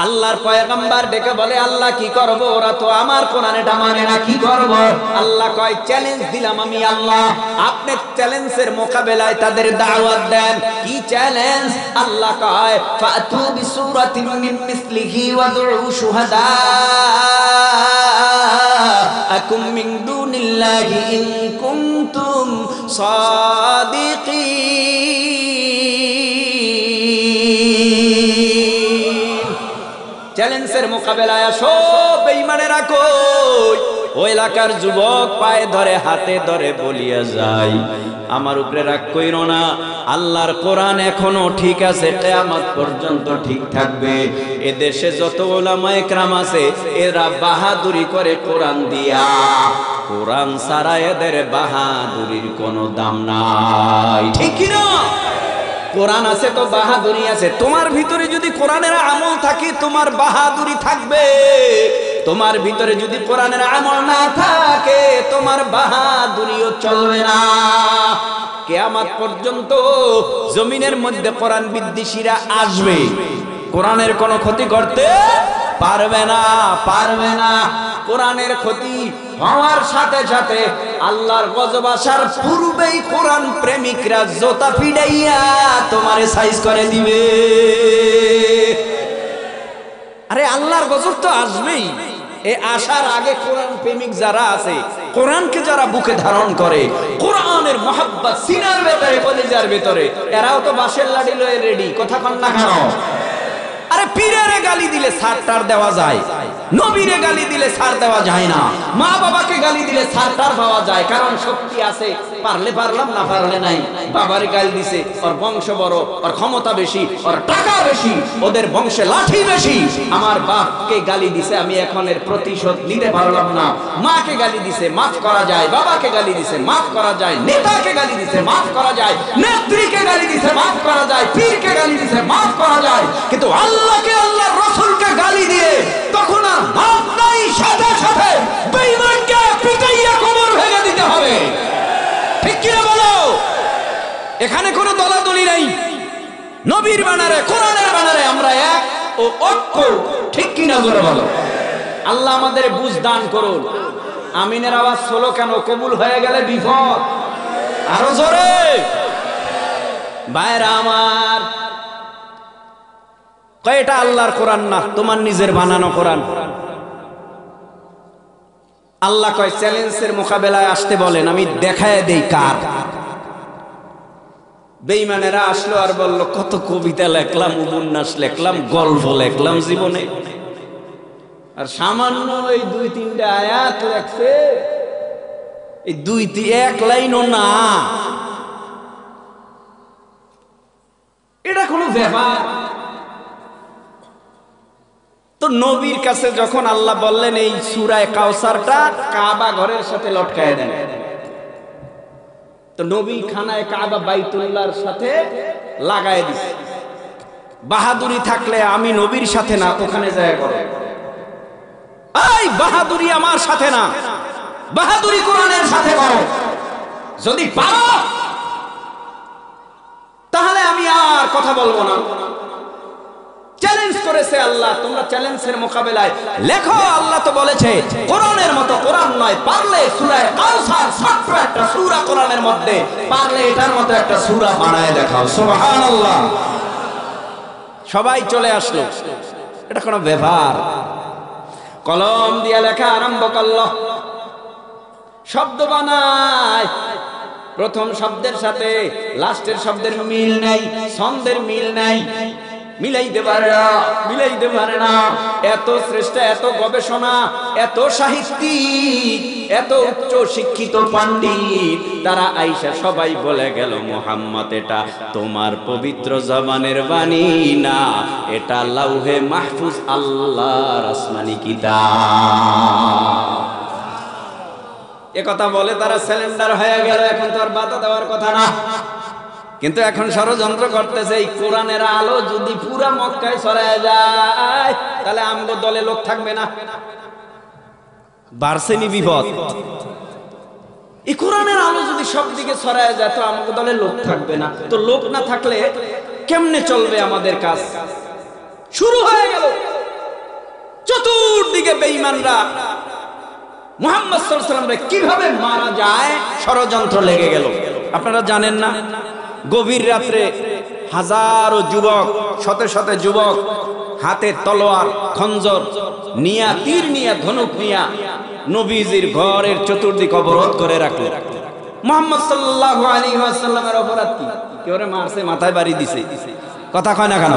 আল্লাহর পয়গম্বর ডেকে বলে আল্লাহ কি করব, ওরা তো আমার কোরআন এটা মানে না, কি করব? আল্লাহ কয় চ্যালেঞ্জ দিলাম আমি আল্লাহ, আপনি চ্যালেঞ্জের মোকাবেলায় তাদের দাওয়াত দেন। কি চ্যালেঞ্জ? আল্লাহ কয় ফাতু বিসূরাতিন মিন মিসলিহি ওয়াদউ শুহাদাআকুম মিন দুনিল্লাহি ইন কুনতুম সাদিকিন। চ্যালেঞ্জের মোকাবেলায় আসো। বেঈমানেরা কই? ওই এলাকার যুবক পায়ে ধরে হাতে ধরে বলিয়া যায় আমার উপরে রাগ কইরো না, আল্লাহর কোরআন এখনো ঠিক আছে, কিয়ামত পর্যন্ত ঠিক থাকবে। এদেশে যত উলামা ইকরাম আছে এরা বাহাদুরি করে কোরআন দিয়া, কোরআন ছাড়া এদের বাহাদুরির কোনো দাম নাই। ঠিক কি না? কোরআন আছে তো বাহাদুরি আছে। তোমার ভিতরে যদি কোরআনের আমল থাকে তোমার বাহাদুরি থাকবে, তোমার ভিতরে যদি কোরআনের আমল না থাকে তোমার বাহাদুরিও চলবে না। কিয়ামত পর্যন্ত জমিনের মধ্যে কোরআন বিদ্বেষীরা আসবে, কোরআনের কোনো ক্ষতি করতে পারবে না, পারবে না। কোরআনের ক্ষতি হওয়ার সাথে সাথে আল্লাহর গজব আসার পূর্বেই কোরআন প্রেমিকরা জোতা পিড়াইয়া তোমারে সাইজ করে দিবে। আরে আল্লাহর গজব তো আসবেই, এ আসার আগে কোরআন প্রেমিক যারা আছে, কোরআনকে যারা বুকে ধারণ করে, কোরআনের মহব্বত সিনার ভেতরে কলিজার ভেতরে, এরাও তো বাঁশের লাঠি লয়ে রেডি। কথা কন না কেন? আরে পীরেরে গালি দিলে ছাড়টার দেওয়া যায়, নবীরে গালি দিলে ছাড় দেওয়া যায় না, মা বাবাকে গালি দিলে ছাড়টার পাওয়া যায়, কারণ শক্তি আছে। পারলে পারলাম, না পারলে নাই। বাবারে গালি দিছে, ওর বংশ বড়, ওর ক্ষমতা বেশি, ওর টাকা বেশি, ওদের বংশে লাঠি বেশি। আমার বাপকে গালি দিছে, আমি এখন এর প্রতিশোধ নিতে পারলাম না। মাকে গালি দিছে, মাফ করা যায়। বাবাকে গালি দিছে, মাফ করা যায়। নেতাকে গালি দিছে, মাফ করা যায়। নেত্রীকে গালি দিছে, মাফ করা যায়। পীরকে গালি দিছে, মাফ করা যায়। কিন্তু আল্লাহকে, আল্লাহর রাসূলকে গালি দিয়ে তখন আর মাফ নাই, সাথে সাথে বেঈমানকে পিটাইয়া কবর ভেঙে দিতে হবে। ঠিক কি না বলো? এখানে কোনো দলাদলি নাই। নবীর বানারে, কোরআনের বানারে আমরা এক ও ঐক্য। ঠিক কি না জোরে বলো? আল্লাহ আমাদের বুঝ দান করুন। আমিনের আওয়াজ হলো কেন? কবুল হয়ে গেলে বিপদ। আরো জোরে। ভাইরা আমার, এটা আল্লাহর কোরআন না, তোমার নিজের বানানো কোরআন। আল্লাহ কয় চ্যালেঞ্জের মোকাবেলায় আসতে বলেন, আমি দেখায় দেই কার। বেঈমানেরা আসলো আর বলল কত কবিতা লেখলাম, উপন্যাস লেখলাম, গল্প লেখলাম জীবনে, আর সামান্য এই 2-3টা আয়াত লেখছে। এই 2-1 লাইনও না। এটা কোনো ব্যাপার? তো নবীর কাছে যখন আল্লাহ বললেন এই সূরা কাউসারটা কাবা ঘরের সাথে লটকায় দেন, তো নবী খানায় কাবা বাইতুল্লাহর সাথে লাগায় দিছে। বাহাদুরি থাকলে আমি নবীর সাথে না, ওখানে যায় করে। এই বাহাদুরি আমার সাথে না, বাহাদুরি কোরআনের সাথে করো। যদি পারো তাহলে আমি আর কথা বলবো না। চ্যালেঞ্জ করেছে আল্লাহ, তোমরা চ্যালেঞ্জের মোকাবেলায় লেখো। আল্লাহ তো বলেছে কোরআনের মতো কোরআন নয়, পারলে সূরা কাউসার ছোট্ট একটা সূরা কোরআনের মধ্যে, পারলে এটার মতো একটা সূরা বানায় দেখাও। সুবহানাল্লাহ। সবাই চলে আসলো, এটা কোনো ব্যাপার? কলম দিয়ে লেখা আরম্ভ করলো, শব্দ বানায়। প্রথম শব্দের সাথে লাস্টের শব্দের মিল নাই, ছন্দের মিল নাই, মিলাইতে পারে না, মিলাইতে পারে না। এত শ্রেষ্ঠ, এত গবেষণা, এত সাহিত্যিক, এত উচ্চ শিক্ষিত পণ্ডিত, তারা আইসা সবাই বলে গেল মুহাম্মদ এটা তোমার পবিত্র জবানের বাণী না, এটা লাউহে মাহফুজ আল্লাহর আসমানি কিতাব। এ কথা বলে তারা সিলিন্ডার হয়ে গেল। এখন তো আর বাধা দেওয়ার কথা না, কিন্তু এখন ষড়যন্ত্র করতেছে এই কোরআনের আলো যদি পুরা মক্কায় ছড়ায় যায় তাহলে আমগো দলে লোক থাকবে না। বারসেনি বিপদ। এই কোরআনের আলো যদি সব দিকে ছড়ায় যায় তো আমগো দলে লোক থাকবে না। তো লোক না থাকলে কেমনে চলবে আমাদের কাজ? শুরু হয়ে গেল চতুর্দিকে বেঈমানরা মুহাম্মদ সাল্লাল্লাহু আলাইহি ওয়াসাল্লামকে কিভাবে মারা যায় ষড়যন্ত্র লেগে গেল। আপনারা জানেন না, গভীর রাত্রে হাজারো যুবক, শত শত যুবক হাতে তলোয়ার, খঞ্জর নিয়া, তীর নিয়া, ধনুক নিয়া নবীজির ঘরের চতুর্দিক অবরোধ করে রাখলো। মুহাম্মদ সাল্লাল্লাহু আলাইহি ওয়াসাল্লামের অপরাধ কি? কেউ মারছে, মাথায় বাড়ি দিছে, কথা কয় না কেন?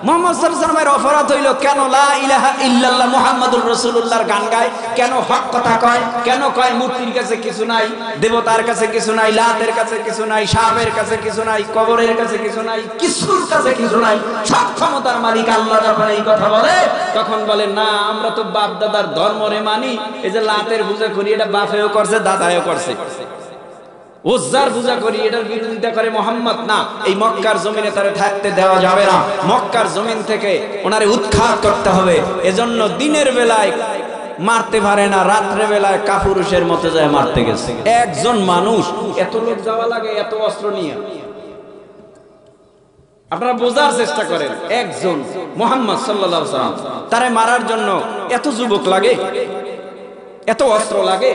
মুহাম্মদ সাল্লাল্লাহু আলাইহি ওয়াসাল্লামের অপরাধ হইল কেন লা ইলাহা ইল্লাল্লাহ মুহাম্মাদুর রাসূলুল্লাহর গান গায়, কেন হক কথা কয়, কেন কয় মূর্তির কাছে কিছু নাই, দেবতার কাছে কিছু নাই, লাতের কাছে কিছু নাই, সাপের কাছে কিছু নাই, কবরের কাছে কিছু নাই, কিছুর কাছে কিছু নাই, সব ক্ষমতার মালিক আল্লাহ। যখন এই কথা বলে তখন বলে না, আমরা তো বাপ দাদার ধর্মরে মানি। এই যে লাতের পূজা করি, এটা বাপেও করছে, দাদাও করছে। উজ্জার পূজা করি, এটার বিরোধিতা করে মুহাম্মদ। না, এই মক্কার জমিনে তারে থাকতে দেওয়া যাবে না। মক্কার জমিন থেকে ওনারে উৎখাত করতে হবে। এজন্য দিনের বেলায় মারতে পারে না, রাত্রে বেলায় কাপুরুষের মতো যায় মারতে গেছে। একজন মানুষ এত লোক যাওয়া লাগে, এত অস্ত্র নিয়ে। আপনারা বোঝার চেষ্টা করেন, একজন মুহাম্মদ সাল্লাল্লাহু আলাইহি ওয়াসাল্লাম তারে মারার জন্য এত যুবক লাগে, এত অস্ত্র লাগে,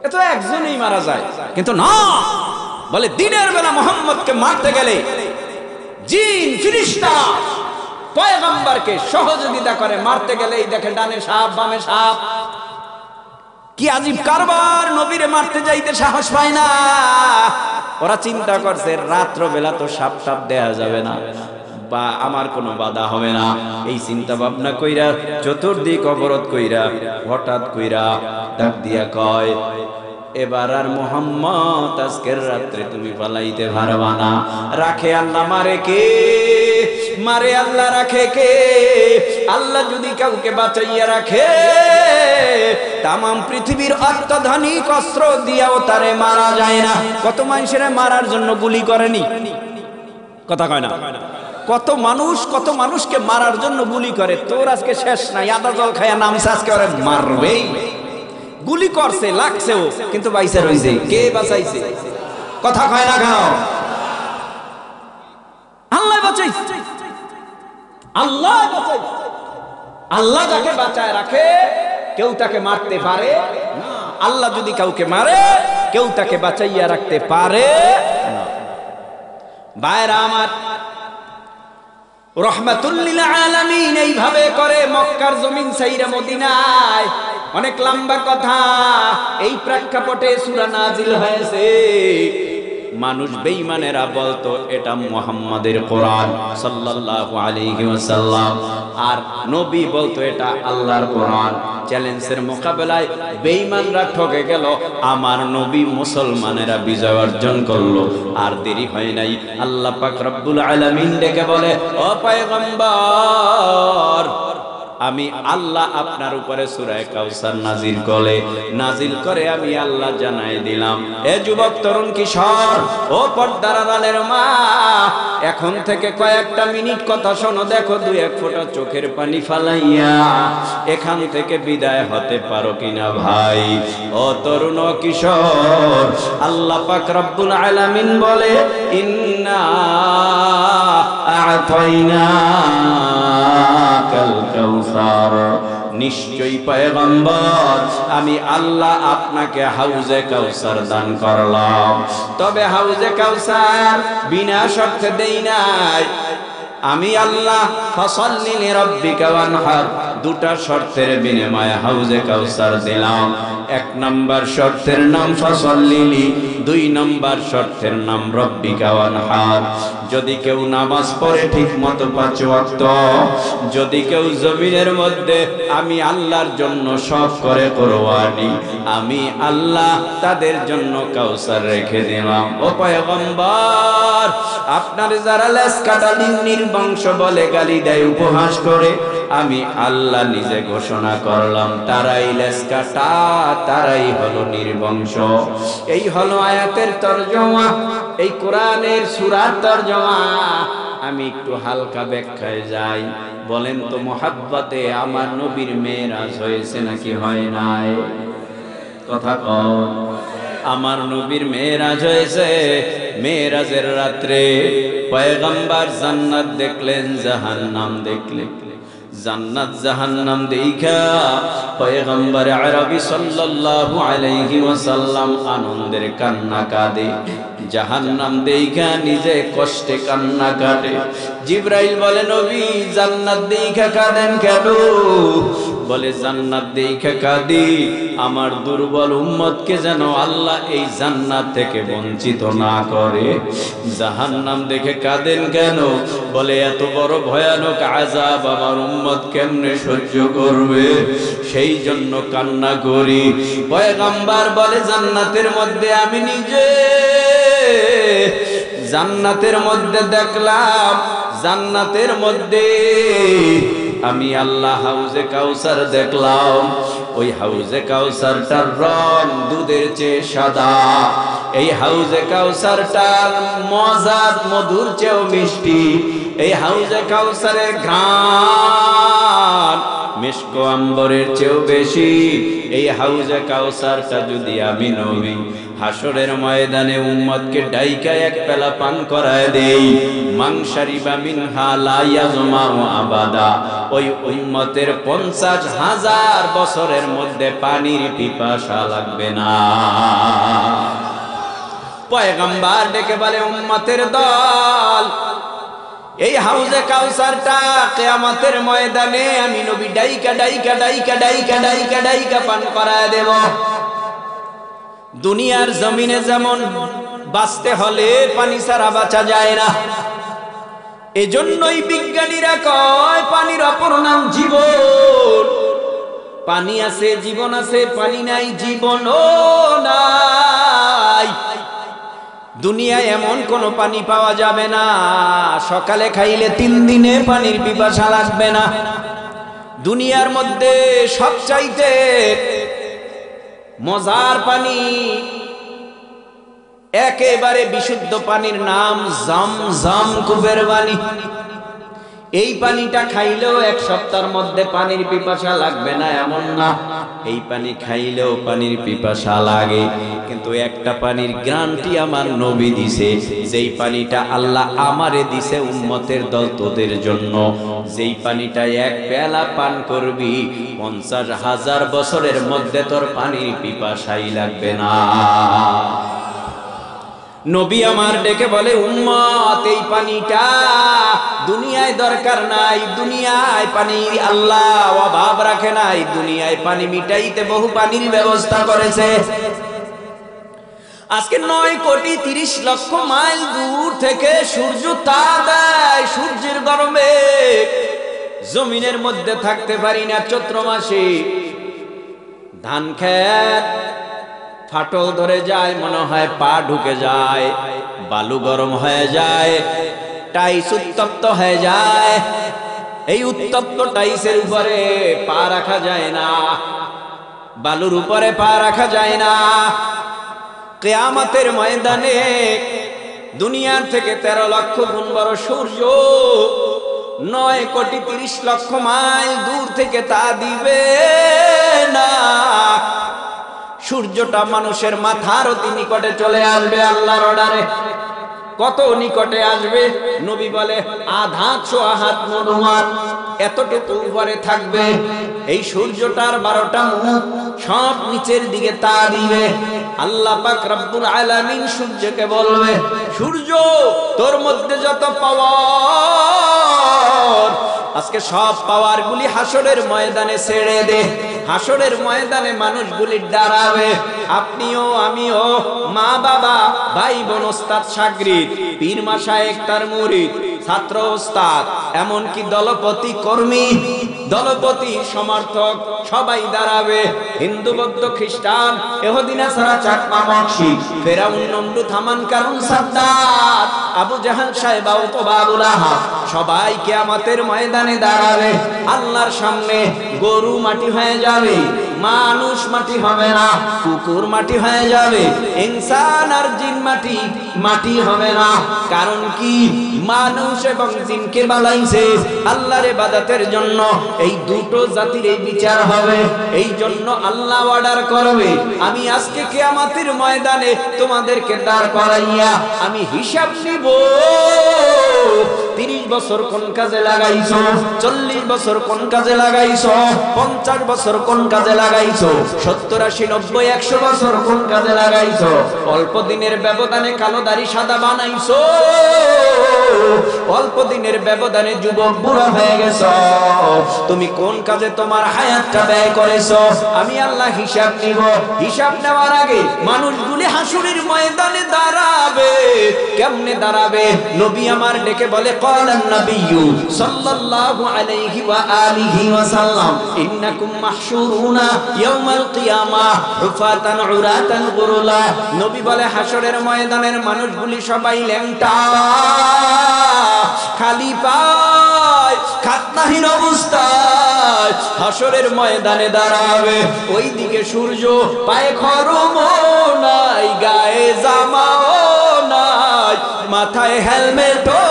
এত একজনই মারা যায়। কিন্তু না, বলে দিনের বেলা মুহাম্মদকে মারতে গেলে জিন ফেরেশতা পয়গম্বরকে সহযোগিতা করে, মারতে গেলেই দেখে ডানে সাপ, বামে সাপ। কি আজীব কারবার! নবীরে মারতে যাইতে সাহস পায় না। ওরা চিন্তা করছে রাত্র বেলা তো সাপ টাপ দেয়া যাবে না, বা আমার কোনো বাধা হবে না। এই চিন্তা ভাবনা কইরা চতুর্দিক অবরোধ কইরা হঠাৎ কইরা ডাক দিয়া কয়, এবার আর মুহাম্মদ আজকের রাত্রে তুমি পালাইতে পারবা না। রাখে আল্লাহ, মারে কে? মারে আল্লাহ, রাখে কে? আল্লাহ যদি কাউকে বাঁচাইয়া রাখে, তামাম পৃথিবীর অত্যাধুনিক অস্ত্র দিয়াও তারে মারা যায় না। কত মানুষের মারার জন্য গুলি করেনি, কথা কয় না? কত মানুষ, কত মানুষকে মারার জন্য গুলি করে। তোর আজকে শেষ নাই, আদা জল খায়া নামছে, আজকে ওরে মারবেই। গুলি করছে, লাগছেও, কিন্তু বাইসা রইছে। কে বাঁচাইছে? কথা কয় না কেন? আল্লাহ বাঁচাইছে, আল্লাহ বাঁচাইছে। আল্লাহ যাকে বাঁচায় রাখে কেউ তাকে মারতে পারে না। আল্লাহ যদি কাউকে মারে কেউ তাকে বাঁচাইয়া রাখতে পারে না। ভাইরা আমার, রহমাতুল লিল আলামিন এইভাবে করে মক্কার জমিন ছাইরা মদিনায়। অনেক লম্বা কথা। এই প্রেক্ষাপটে সূরা নাজিল হয়েছে। মানুষ বেঈমানেরা বলতো এটা মুহাম্মাদের কোরআন সাল্লাল্লাহু আলাইহি ওয়াসাল্লাম, আর নবী বলতো এটা আল্লাহর কোরআন। চ্যালেঞ্জের মোকাবেলায় বেঈমানরা ঠকে গেল, আমার নবী মুসলমানেরা বিজয় অর্জন করলো। আর দেরি হয় নাই, আল্লাহ পাক রব্বুল আলামিন ডেকে বলে, ও পয়গম্বর, আমি আল্লাহ আপনার উপরে সূরা কাউসার নাজিল করে আমি আল্লাহ জানাই দিলাম। এ যুবক, তরুণ, কিশোর, ও পর্দার আড়ালের মা, এখন থেকে কয়েকটা মিনিট কথা শোনো, দেখো দুই এক ফোঁটা চোখের পানি ফালাইয়া এখান থেকে বিদায় হতে পারো কিনা ভাই। ও তরুণ, ও কিশোর, আল্লাহ পাক রব্বুল আলামিন বলে, ইন্না আ'তাইনাকাল কাউসার, নিশ্চয়ই পয়গম্বর আমি আল্লাহ আপনাকে হাউজে কাউসার দান করলাম। তবে হাউজে কাউসার বিনা শর্তে দেই নাই আমি আল্লাহ। ফাসাল্লি লিরাব্বিকা ওয়ানহার, দুটা শর্তের বিনিময়ে হাউজে কাউসার দিলাম। এক নাম্বার শর্তের নাম ফাসাল্লি, দুই নাম্বার শর্তের নাম রব্বিকা ওয়ানহার। যদি কেউ নামাজ পড়ে ঠিক মতো 5 ওয়াক্ত, যদি কেউ জমিনের মধ্যে আমি আল্লাহর জন্য সব করে কোরবানি, আমি আল্লাহ তাদের জন্য কাউসার রেখে দিলাম। ও পয়গম্বর, আপনার যারা লেস কাটা নির্বংশ বলে গালি দেয়, উপহাস করে, আমি আল্লাহ নিজে ঘোষণা করলাম তারাই লেস কাটা, তারাই হলো নির্বংশ। এই হলো আয়াতের তরজমা, এই কোরআনের সূরার তরজমা। আমি একটু হালকা ব্যাখ্যায় যাই। বলেন তো, মুহাব্বতে আমার নবীর মেরাজ হয়েছে নাকি হয় নাই? কথা কও। আমার নবীর মেরাজ হয়েছে। মেরাজের রাত্রে পয়গম্বর জান্নাত দেখলেন, জাহান্নাম দেখলেন। জান্নাত জাহান্নাম দেখা পয়গম্বর আরবি সাল্লাল্লাহু আলাইহি ওয়াসাল্লাম আনন্দের কান্না কাঁদে, জাহান্নাম দেখা নিজে কষ্টে কান্না কাটে। জিবরাইল বলে, নবী জান্নাত দেখা কাঁদেন কেন? বলে, জান্নাত দেখা কাঁদি আমার দুর্বল উম্মতকে যেন আল্লাহ এই জান্নাত থেকে বঞ্চিত না করে। জাহান্নাম দেখে কাঁদেন কেন? বলে, এত বড় ভয়ানক আযাব আমার উম্মত কেমনে সহ্য করবে, সেই জন্য কান্না করি। পয়গম্বর বলে, জান্নাতের মধ্যে আমি নিজে জান্নাতের মধ্যে দেখলাম, জান্নাতের মধ্যে আমি আল্লাহ হাউজে কাউসার দেখলাম। ওই হাউজে কাউসারটার রং দুধের চেয়ে সাদা। এই হাউজে কাউসারটার মজার মধুর চেয়েও মিষ্টি। এই হাউজে কাউসারের ঘ্রাণ মিশক আম্বরের চেয়েও বেশি। এই হাউজে কাউসারটা যদি আমি নবী হাসরের ময়দানে উম্মতকে ডাইকা এক পেলা পান করায় দেই, মাংসারিবা মিনহা লা ইয়াজমাউ আবাদা, ওই উম্মতের 50,000 বছরের মধ্যে পানির পিপাসা লাগবে না। পয়গম্বর ডেকে বলে, উম্মতের দল, এই হাউজে কাউসারটা কিয়ামতের ময়দানে আমি নবী ডাইকা ডাইকা ডাইকা ডাইকা ডাইকা ডাইকা পান করায় দেব। দুনিয়ার জমিনে যেমন বাঁচতে হলে পানি ছাড়া বাঁচা যায় না, এজন্যই বিজ্ঞানীরা কয় পানির অপর নাম জীবন। পানি আছে জীবন আছে, পানি নাই জীবনও নাই। দুনিয়ায় এমন কোন পানি পাওয়া যাবে না সকালে খাইলে 3 দিনে পানির পিপাসা লাগবে না। দুনিয়ার মধ্যে সবচাইতে মজার পানি, একেবারে বিশুদ্ধ পানির নাম জমজম, কূপের পানি। এই পানিটা খাইলেও 1 সপ্তাহের মধ্যে পানির পিপাসা লাগবে না এমন না, এই পানি খাইলেও পানির পিপাসা লাগে। কিন্তু একটা পানির গ্যারান্টি আমার নবী দিছে, যেই পানিটা আল্লাহ আমারে দিছে উম্মতের দল তোদের জন্য। যেই পানিটা 1 পেয়ালা পান করবি 50,000 বছরের মধ্যে তোর পানির পিপাসাই লাগবে না। নবী আমার ডেকে বলে, উম্মত এই পানিটা দুনিয়ায় দরকার নাই, দুনিয়ায় পানি আল্লাহ অভাব রাখে নাই, দুনিয়ায় পানি মিটাইতে বহু পানির ব্যবস্থা করেছে। আজকে 9,30,00,000 মাইল দূর থেকে সূর্য তা দেয়। সূর্যের গরমে জমিনের মধ্যে থাকতে পারি না। চৈত্র মাসে ধান ক্ষেত ফাটল ধরে যায়, মনে হয় পা ঢুকে যায়, বালু গরম হয়ে যায়, টাইস উত্তপ্ত হয়ে যায়। এই উত্তপ্ত টাইসের উপরে পা রাখা যায় না, বালুর উপরে পা রাখা যায় না। কিয়ামতের ময়দানে দুনিয়ার থেকে 13 লক্ষ গুণ বড় সূর্য 9,30,00,000 মাইল দূর থেকে তা দিবে না। সূর্যটা মানুষের মাথার অতি নিকটে চলে আসবে আল্লাহর অর্ডারে। কত নিকটে আসবে? নবী বলে আধা ছোয়া হাত মধুমার এতটুকু উপরে থাকবে। এই সূর্যটার 12টা মুখ সব নিচের দিকে তা দিবে। আল্লাহ পাক রব্বুল আলামিন সূর্যকে বলবে, সূর্য তোর মধ্যে যত পাওয়ার, আজকে সব পাওয়ার গুলি হাসরের ময়দানে ছেড়ে দে। হাসরের ময়দানে মানুষগুলি দাঁড়াবে। আপনিও আমিও, মা বাবা, ভাই বোন, ওস্তাদ শাগরিদ, পীর মাশায়েখ তার মুরিদ, ছাত্র ওস্তাদ, এমনকি দলপতি কর্মী, দলপতি সমর্থক সবাই দাঁড়াবে। হিন্দু বৌদ্ধ খ্রিস্টান ইহুদি নাসারা চাকমা মক্সি ফেরাউন নমরুদ হামান কারুন সাদ্দাত আবু জাহাল সাহেবা উতবা আবু লাহাব সবাই কিয়ামতের ময়দানে দাঁড়াবে। আল্লাহর সামনে গরু মাটি হয়ে যাবে, মানুষ মাটি হবে না, কুকুর মাটি হয়ে যাবে, ইনসান আর জিন মাটি হবে না। কারণ কি? মানুষ এবং জিনকে বানাইছে আল্লাহর ইবাদতের জন্য। এই দুটো জাতির এই বিচার হবে। এই জন্য আল্লাহ অর্ডার করবে, আমি আজকে কিয়ামতের ময়দানে তোমাদেরকে দাঁড় করাইয়া আমি হিসাব নিব। 30 বছর কোন কাজে লাগাইছো, 40 বছর কোন কাজে লাগাইছো, 50 বছর কোন কাজে লাগাইছো, 70, 80, 90, 100 বছর কোন কাজে লাগাইছো। অল্প দিনের ব্যবধানে কালো দাড়ি সাদা বানাইছো, অল্প দিনের ব্যবধানে যুবক বুড়া হয়ে গেছো। তুমি কোন কাজে তোমার হায়াতটা ব্যয় করেছো? আমি আল্লাহ হিসাব নিব। হিসাব নেওয়ার আগে মানুষগুলি হাসরের ময়দানে দাঁড়াবে। কেমনে দাঁড়াবে? নবী আমার ডেকে বলে, ক্বালান নাবিয়্যু সাল্লাল্লাহু আলাইহি ওয়া আলিহি ওয়া সাল্লাম, ইন্নাকুম মাহশুরুনা ইয়াউমাল কিয়ামাহ হুফাতান উরাতান গুরুলা। নবী বলে হাসরের ময়দানের মানুষগুলি সবাই ল্যাংটা, খালি পায়, খাতনাহীন অবস্থায় হাসরের ময়দানে দাঁড়াবে। ওইদিকে সূর্য, পায়ে খরমও নাই, গায়ে জামাও নাই, মাথায় হেলমেটও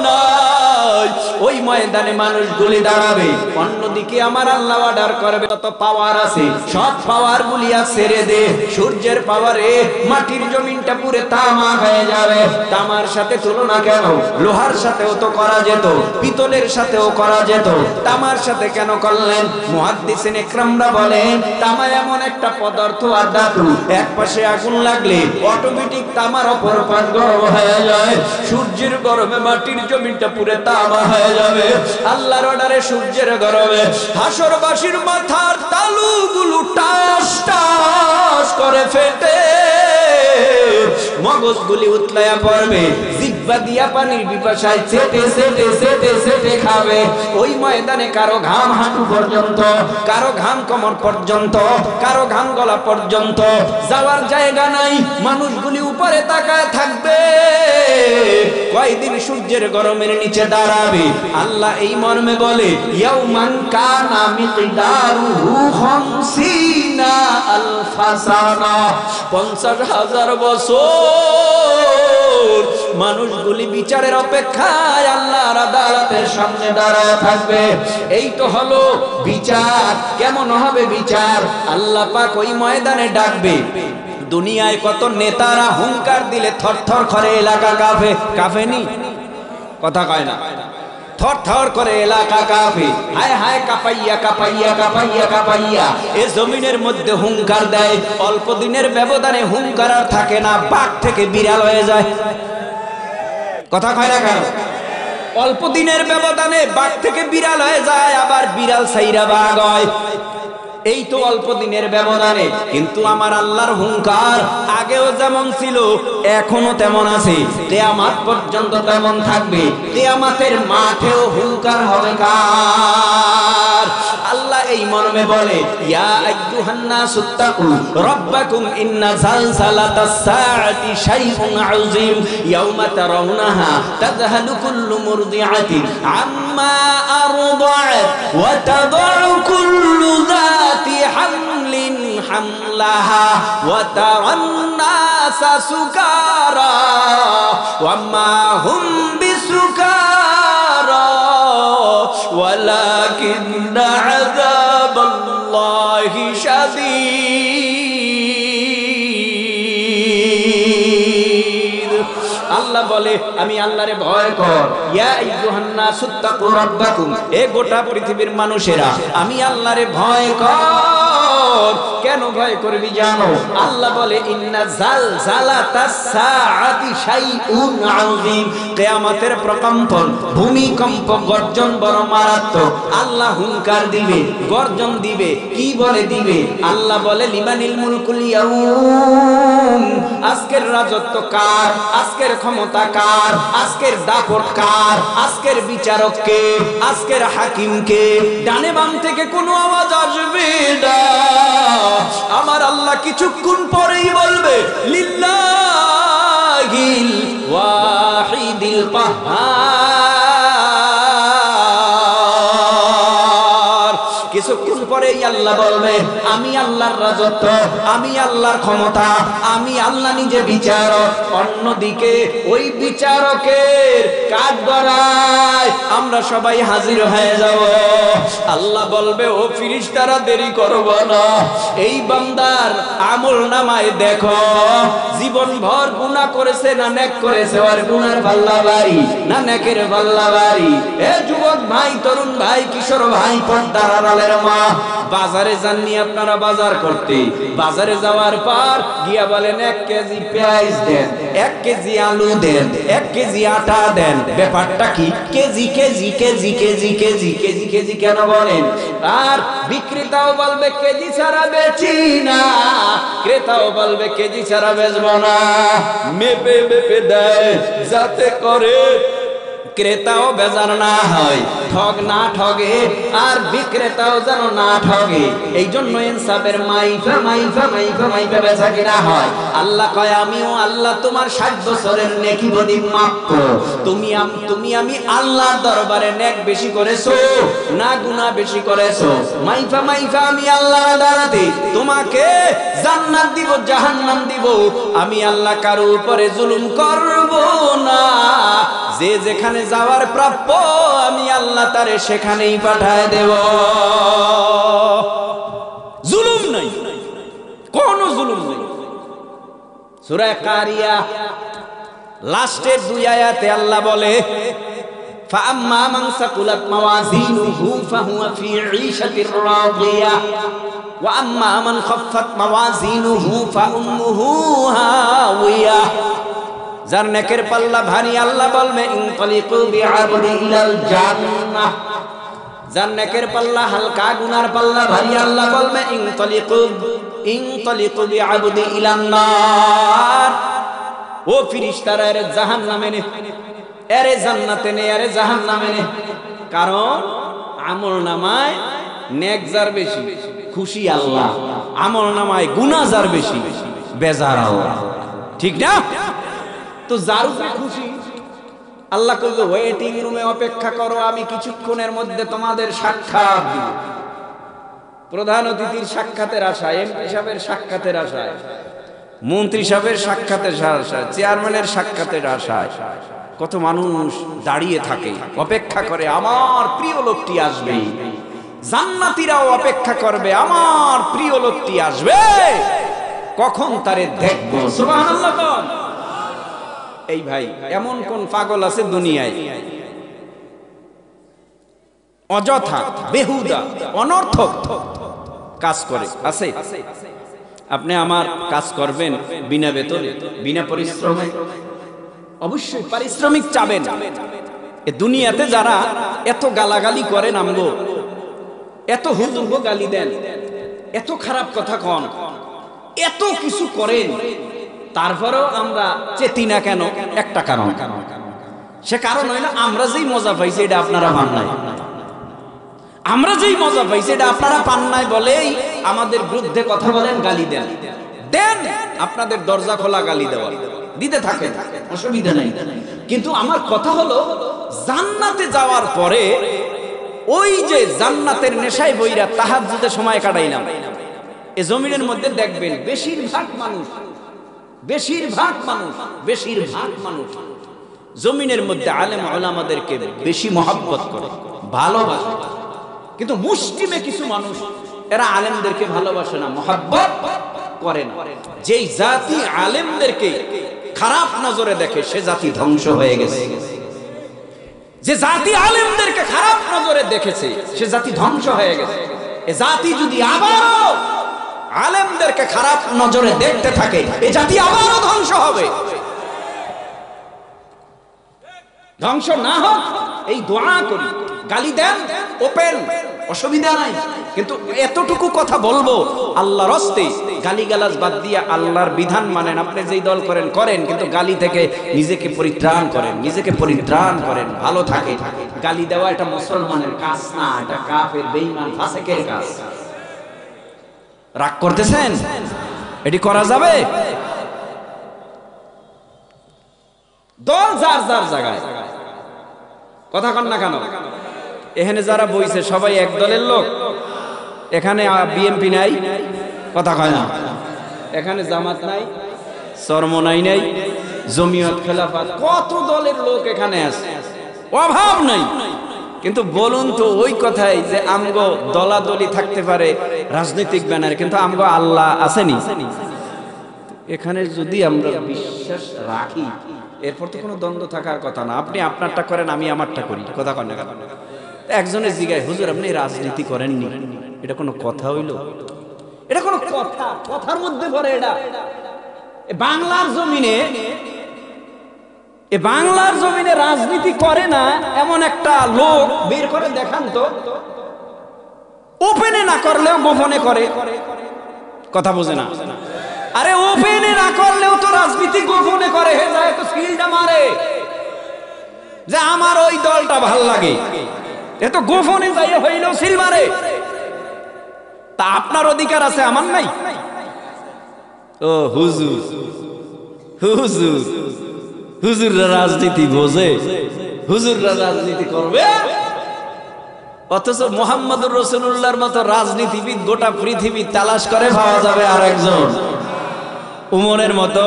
নাই। ওই ময়দানে মানুষগুলি দাঁড়াবে। অন্যদিকে আমার আল্লাহ অর্ডার করবে, তত পাওয়ার আছে সব পাওয়ার গুলিয়া ছেড়ে দে। সূর্যের পাওয়ারে মাটির জমিনটা পুরো তামা হয়ে যাবে। তামার সাথে তুলনা কেন? লোহার সাথেও তো করা যেত, পিতলের সাথেও করা যেত, তামার সাথে কেন করলেন? মুহাদ্দিসিন ইকরামরা বলেন, তামা এমন একটা পদার্থ আর ধাতু, এক পাশে আগুন লাগলে অটোমেটিক তামার অপর পাশ গরম হয়ে যায়। সূর্যের গরমে মাটির জমিনটা পুরো তামা হয়ে যাবে। আল্লাহর অর্ডারে সূর্যের গরমে হাসরবাসীর মাথার তালুগুলো টাস টাস করে ফেটে মগজগুলি উতলায়া পড়বে। জিহ্বা দিয়া পানির পিপাসায় চেটে চেটে চেটে চেটে খাবে। ওই ময়দানে কারো ঘাম হাঁটু পর্যন্ত, কারো ঘাম কোমর পর্যন্ত, কারো ঘাম গলা পর্যন্ত, যাওয়ার জায়গা নাই। মানুষগুলি উপরে তাকায় থাকবে। কয়দিন সূর্যের গরমের নিচে দাঁড়াবে। আল্লাহ এই মর্মে বলে, ইয়াউমান কানা মিকদারুহু 50 আলফা সানা, 50,000 বছর মানুষগুলি বিচারের অপেক্ষায় আল্লাহর আদালতের সামনে দাঁড়ায় থাকবে। এই তো হলো বিচার। কেমন হবে বিচার? আল্লাহ পাক ওই ময়দানে ডাকবে। দুনিয়ায় কত নেতারা হুঙ্কার দিলে থরথর করে এলাকা কাঁপে, কাঁপেনি? কথা কয় না? থরথর করে এলাকা কাঁপে। হায় হায় কাঁপাইয়া কাঁপাইয়া কাঁপাইয়া কাঁপাইয়া এ জমিনের মধ্যে হুঙ্কার দেয়। অল্প দিনের ব্যবধানে হুঙ্কার আর থাকে না, বাঘ থেকে বিড়াল হয়ে যায়। কথা কয় না কেন? অল্প দিনের ব্যবধানে বাঘ থেকে বিড়াল হয়ে যায়, আবার বিড়াল ছাইরা বাঘ হয়। এই তো অল্প দিনের ব্যবধানে, কিন্তু আমার আল্লাহর হুঙ্কার আগেও যেমন ছিল এখনো তেমন আছে, কিয়ামত পর্যন্ত তেমন থাকবে। কিয়ামতের মাঠেও হুঙ্কার হবে কার? আল্লাহ এই মর্মে বলে, ইয়া আইয়ুহান নাসুত্তাকু রাব্বাকুম ইন্না যালযালাতাস সাআতি শাইউন আযীম ইয়াওমা তারাউনাহা তাযহালু কুল্লু মুরদিআতিন আম্মা আরদাআত ওয়া তাদাউ কুল্লু যাতি হামলিন হামলাহা ওয়া তারান নাসা সুকারা ওয়া মা হুম বিসুকারা ওয়ালাকিন্না আযাবাল্লাহি শাদীদ। আল্লাহ বলে, আমি আল্লাহরে ভয় কর। ইয়া আইয়ুহান নাসুত্তাকু রাব্বাকুম, এ গোটা পৃথিবীর মানুষেরা আমি আল্লাহরে ভয় কর। কেন ভয় করবি জানো? আল্লাহ বলে, ইন্না যালযালাতাস সাআতি শাইউন আযীম, কিয়ামতের প্রকম্পন, ভূমিকম্প, গর্জন বড় মারাত্মক। আল্লাহ হুঙ্কার দিবে, গর্জন দিবে। কি বলে দিবে? আল্লাহ বলে, লিমানিল মুলকুল ইয়াউম, আজকের রাজত্ব কার? আজকের ক্ষমতা কার? আজকের দাপট কার? আজকের বিচারক কে? আজকের হাকিম কে? ডানে বাম থেকে কোনো আওয়াজ আসবে না। আমার আল্লাহ কিছুক্ষণ পরেই বলবে, লিল্লাহিল ওয়াহিদিল কাহ্হার। কিছুক্ষণ পরেই আল্লাহ বলবে, আমি আল্লাহর রাজত্ব, আমি আল্লাহর ক্ষমতা, আমি আল্লাহ নিজে বিচারক। অন্যদিকে ওই বিচারকের কাঠগড়ায় আমরা সবাই হাজির হয়ে যাব। আল্লাহ বলবে, ও ফেরেশতারা দেরি করবো না, এই বান্দার আমল নামায় দেখো জীবন ভর গুনাহ করেছে না নেক করেছে, আর গুনার পাল্লা ভারী না নেকের পাল্লা ভারী। এ যুবক ভাই, তরুণ ভাই, কিশোর ভাই, পর্দার আড়ালের মা, বাজারে যাননি আপনারা বাজার করতে? বাজারে যাওয়ার পর গিয়া বলেন 1 কেজি পেঁয়াজ দেন, 1 কেজি আলু দেন, 1 কেজি আটা দেন। ব্যাপারটা কি? KG KG KG KG KG KG KG কেন বলেন? আর বিক্রেতাও বলবে কেজি ছাড়া বেচি না, ক্রেতাও বলবে কেজি ছাড়া বেচবো না। মেপে মেপে দেয় যাতে করে ক্রেতাও বেজার না হয়, ঠগ না ঠগে, আর বিক্রেতাও যেন না ঠগে। এই জন্য ইনসাফের মাইফা মাইফা মাইফা মাইফা বেচা কিনা হয়। আল্লাহ কয়, আমিও আল্লাহ তোমার 60 বছরের নেকি বদি মাফ করো। তুমি আমি আল্লাহর দরবারে নেক বেশি করেছো না গুনাহ বেশি করেছো? মাইফা মাইফা আমি আল্লাহর দাঁড়াতে তোমাকে জান্নাত দিব, জাহান্নাম দিব। আমি আল্লাহ কারো উপরে জুলুম করব না। যে যেখানে যাওয়ার প্রাপ্য আমি আল্লাহ তারে সেখানেই পাঠায় দেব। জুলুম নাই, কোন জুলুম নেই। সূরা কারিয়া লাস্টের 2 আয়াতে আল্লাহ বলে, ফাআম্মা মান সাকুলাত মাওয়াজিনুহু ফাহুয়া ফি ঈশাতির রাদিয়া ওয়া আম্মা মান খাফফাত মাওয়াজিনুহু ফাউম্মুহু হাওিয়া। যার নেকের পাল্লা ভারী আল্লাহ বলবে, ইনতালিকু বিআবদি ইলাল জান্নাহ। যার নেকের পাল্লা হালকা, গুনার পাল্লা ভারী আল্লাহ বলবে, ইনতালিকু বিআবদি ইলান নার। ও ফেরেশতারা, এর জাহান্নামে নে, এর জান্নাতে নে, এর জাহান্নামে নে। কারণ আমল নামায় নেক যার বেশি খুশি আল্লাহ, আমল নামায় গুনাহ যার বেশি বেজার আল্লাহ। ঠিক না? তো যার উপরে খুশি আল্লাহ কইবে, ওয়েটিং রুমে অপেক্ষা করো, আমি কিছুক্ষণের মধ্যে তোমাদের সাক্ষাৎ দিব। প্রধান অতিথির সাক্ষাতের আশায়, এমপি সাহেবের সাক্ষাতের আশায়, মন্ত্রী সাহেবের সাক্ষাতের আশায়, চেয়ারম্যানের সাক্ষাতের আশায় কত মানুষ দাঁড়িয়ে থাকে, অপেক্ষা করে আমার প্রিয় লোকটি আসবে। জান্নাতীরাও অপেক্ষা করবে, আমার প্রিয় লোকটি আসবে, কখন তারে দেখব। সুবহানাল্লাহ। এই ভাই, এমন কোন পাগল আছে দুনিয়ায় অযথা বেহুদা অনর্থক কাজ করে? আছে? আপনি আমার কাজ করবেন বিনা বেতনে, বিনা পরিশ্রমে? অবশ্যই পারিশ্রমিক চাবেন। এ দুনিয়াতে যারা এত গালাগালি করেন, আমগো এত হুজুরগো গালি দেন, এত খারাপ কথা কন, এত কিছু করেন, তারপরেও আমরা চেতি না কেন? একটা কারণ, সে কারণ হইল আমরা যেই মজা পাইছি এটা আপনারা পান নাই। আমরা যেই মজা পাইছি এটা আপনারা পান নাই বলেই আমাদের বিরুদ্ধে কথা বলেন, গালি দেন। দেন, আপনাদের দরজা খোলা, গালি দেওয়া দিতে থাকেন, অসুবিধা নাই। কিন্তু আমার কথা হলো, জান্নাতে যাওয়ার পরে ওই যে জান্নাতের নেশায় বইরা তাহাজ্জুদে সময় কাটাইলাম, এই জমিনের মধ্যে দেখবেন বেশিরভাগ মানুষ জমিনের মধ্যে আলেম ওলামাদেরকে বেশি মহব্বত করে, ভালোবাসে। কিন্তু মুসলিমে কিছু মানুষ এরা আলেমদেরকে ভালোবাসে না, মহব্বত করে না। যেই জাতি আলেমদেরকে খারাপ নজরে দেখে সে জাতি ধ্বংস হয়ে গেছে। যে জাতি আলেমদেরকে খারাপ নজরে দেখেছে সে জাতি ধ্বংস হয়ে গেছে। এ জাতি যদি আবারও আলেমদেরকে খারাপ নজরে দেখতে থাকে, এ জাতি আবারও ধ্বংস হবে। ধ্বংস না হোক এই দোয়া করি। গালি দেন, ওপেন, অসুবিধা নাই। কিন্তু এতটুকু কথা বলবো, আল্লাহর হস্তে গালিগালাজ বাদ দিয়ে আল্লাহর বিধান মানেন। আপনি যেই দল করেন করেন, কিন্তু গালি থেকে নিজেকে পরিত্রাণ করেন, ভালো থাকে। গালি দেওয়া এটা মুসলমানের কাজ না, এটা কাফের, বেঈমান, ফাসিকের কাজ। রাগ করতেছেন? এটি করা যাবে? দল যার যার জায়গায়, কথা কন না কেন? এখানে যারা বইছে সবাই এক দলের লোক। এখানে বিএনপি নাই, কথা কয় না। এখানে জামাত নাই, চরমনাই নাই, জমিয়ত, খেলাফত, কত দলের লোক এখানে আছে, অভাব নাই। কিন্তু বলুন তো ওই কথাই যে আমগো দলাদলি থাকতে পারে রাজনৈতিক ব্যানার, কিন্তু আমগো আল্লাহ আসেনি। এখানে যদি আমরা বিশ্বাস রাখি, এরপর তো কোনো দ্বন্দ্ব থাকার কথা না। আপনি আপনারটা করেন, আমি আমারটা করি, কথা কন না। একজনের জিগায়, হুজুর আপনি রাজনীতি করেননি, এটা কোনো কথা হইল? এটা কোনো কথা? কথার মধ্যে পড়ে এটা? বাংলার জমিনে রাজনীতি করে না এমন একটা লোক বের করে দেখান তো। ওপেনে না করলেও গোপনে করে, কথা বোঝে না। আরে ওপেনে না করলেও তো রাজনীতি গোপনে করে, হে যায় তো সিলটা মারে যে আমার ওই দলটা ভাল লাগে, এত গোপনে যাই হইলেও সিল মারে। তা আপনার অধিকার আছে, আমার নাই? ও হুজুররা রাজনীতি বোঝে, হুজুররা রাজনীতি করবে। অথচ মুহাম্মদুর রাসূলুল্লাহর মতো রাজনীতিবিদ গোটা পৃথিবী তালাশ করে পাওয়া যাবে আর একজন। উমরের মতো,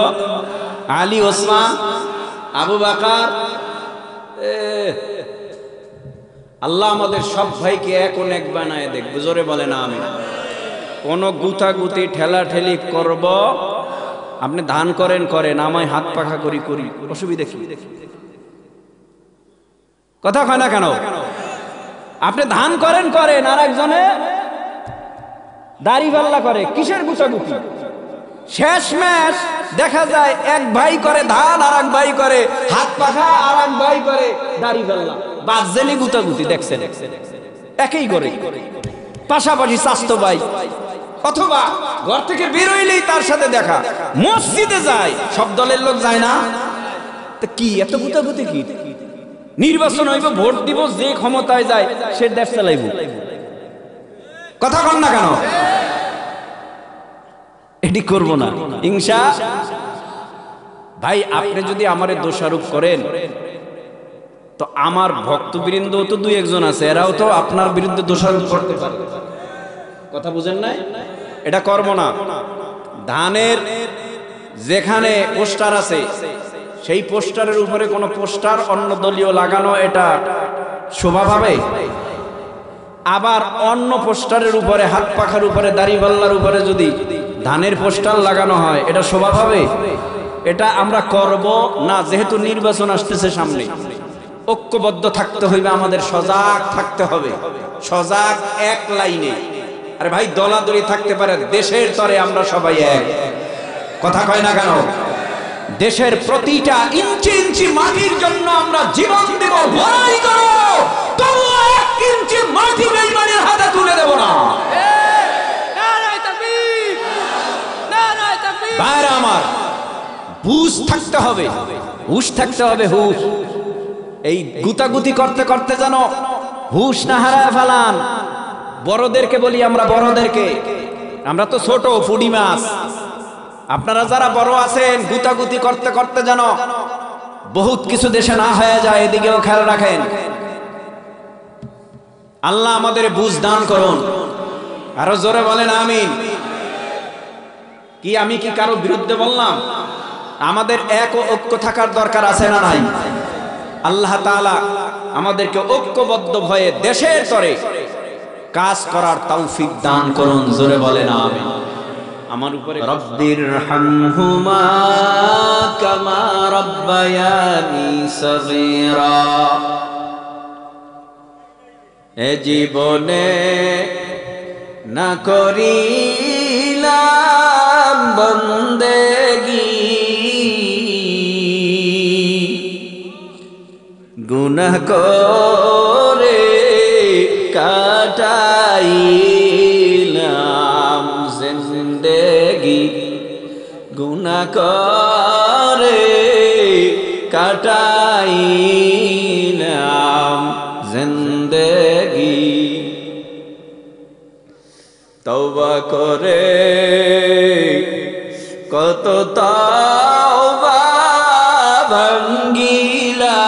আলী, ওসমান, আবু বকর। আল্লাহ আমাদের সব ভাইকে এক অনেক বানায় দেখ, জোরে বলে না আমি। কোন গুতাগুতি ঠেলা ঠেলি করব, আপনি ধান করেন, আমায় হাত পাখা করি, অসুবিধা কি? কথা কয় না কেন? আপনি ধান করেন, আর একজনে দাড়ি পাল্লা করে, কিসের গুতাগুতি? শেষমেশ দেখা যায় এক ভাই করে ধান, আর এক ভাই করে হাত পাখা, আর এক ভাই করে দাড়ি পাল্লা। বাজেনি গুতাগুতি দেখছেন? একই করে, পাশাপাশি স্বাস্থ্য ভাই, অথবা ঘর থেকে বেরোইলেই তার সাথে দেখা। মসজিদে যায়, সব দলের লোক যায় না? তো কি এত গুতাগুতি কি? নির্বাচন হইব, ভোট দিব, যে ক্ষমতায় যায় সে দেশ চালাইব, কথা কন না কেন? এটি করব না হিংসা। ভাই আপনি যদি আমারে দোষারোপ করেন, তো আমার ভক্তবৃন্দ তো দুই একজন আছে, এরাও তো আপনার বিরুদ্ধে দোষারোপ করতে পারে, কথা বুঝেন না? এটা করব না। ধানের যেখানে পোস্টার আছে, সেই পোস্টারের উপরে কোনো পোস্টার অন্য দলীয় লাগানো, এটা শোভা পাবে? আবার অন্য পোস্টারের উপরে, হাত পাখার উপরে, দাড়িপাল্লার উপরে যদি ধানের পোস্টার লাগানো হয়, এটা শোভা পাবে? এটা আমরা করব না। যেহেতু নির্বাচন আসতেছে সামনে, ঐক্যবদ্ধ থাকতে হইবে, আমাদের সজাগ থাকতে হবে, সজাগ, এক লাইনে। আরে ভাই দলাদলি থাকতে পারে, দেশের তরে আমরা সবাই এক, কথা কয় না কেন? দেশের প্রতিটা ইঞ্চি ইঞ্চি মাটির জন্য আমরা জীবন দেব, লড়াই করব, তবু এক ইঞ্চি মাটি বেঈমানের হাতে তুলে দেব না। হুশ থাকতে হবে, হুশ থাকতে হবে, হুশ। এই গুতাগুতি করতে করতে যেন হুশ না হারায় ফেলান। বড়দেরকে বলি, আমরা বড়দেরকে, আমরা তো ছোট ফুডি মাছ, আপনারা যারা বড় আছেন গুতাগুতি করতে করতে যেন বহুত কিছু দেশে না হয়ে যায়, এদিকেও খেয়াল রাখেন। আল্লাহ আমাদের বুঝ দান করুন। আরো জোরে বলেন আমিন। কি আমি কি কারো বিরুদ্ধে বললাম? আমাদের এক ঐক্য থাকার দরকার আছে না নাই? আল্লাহ তাআলা আমাদেরকে ঐক্যবদ্ধ হয়ে দেশের তরে কাজ করার তৌফিক দান করুন। জোরে বলেন আমিন। আমার উপরে রব্বিরহামহুমা কামা রাব্বায়ানি সগীরা, এ জীবনে না করিলাম বন্দেগী, গুনাহ করে কাটাইলাম জিন্দেগি, গুনাহ করে কাটাইলাম জিন্দেগি। তওবা করে কত তওবা ভাঙ্গিলাম,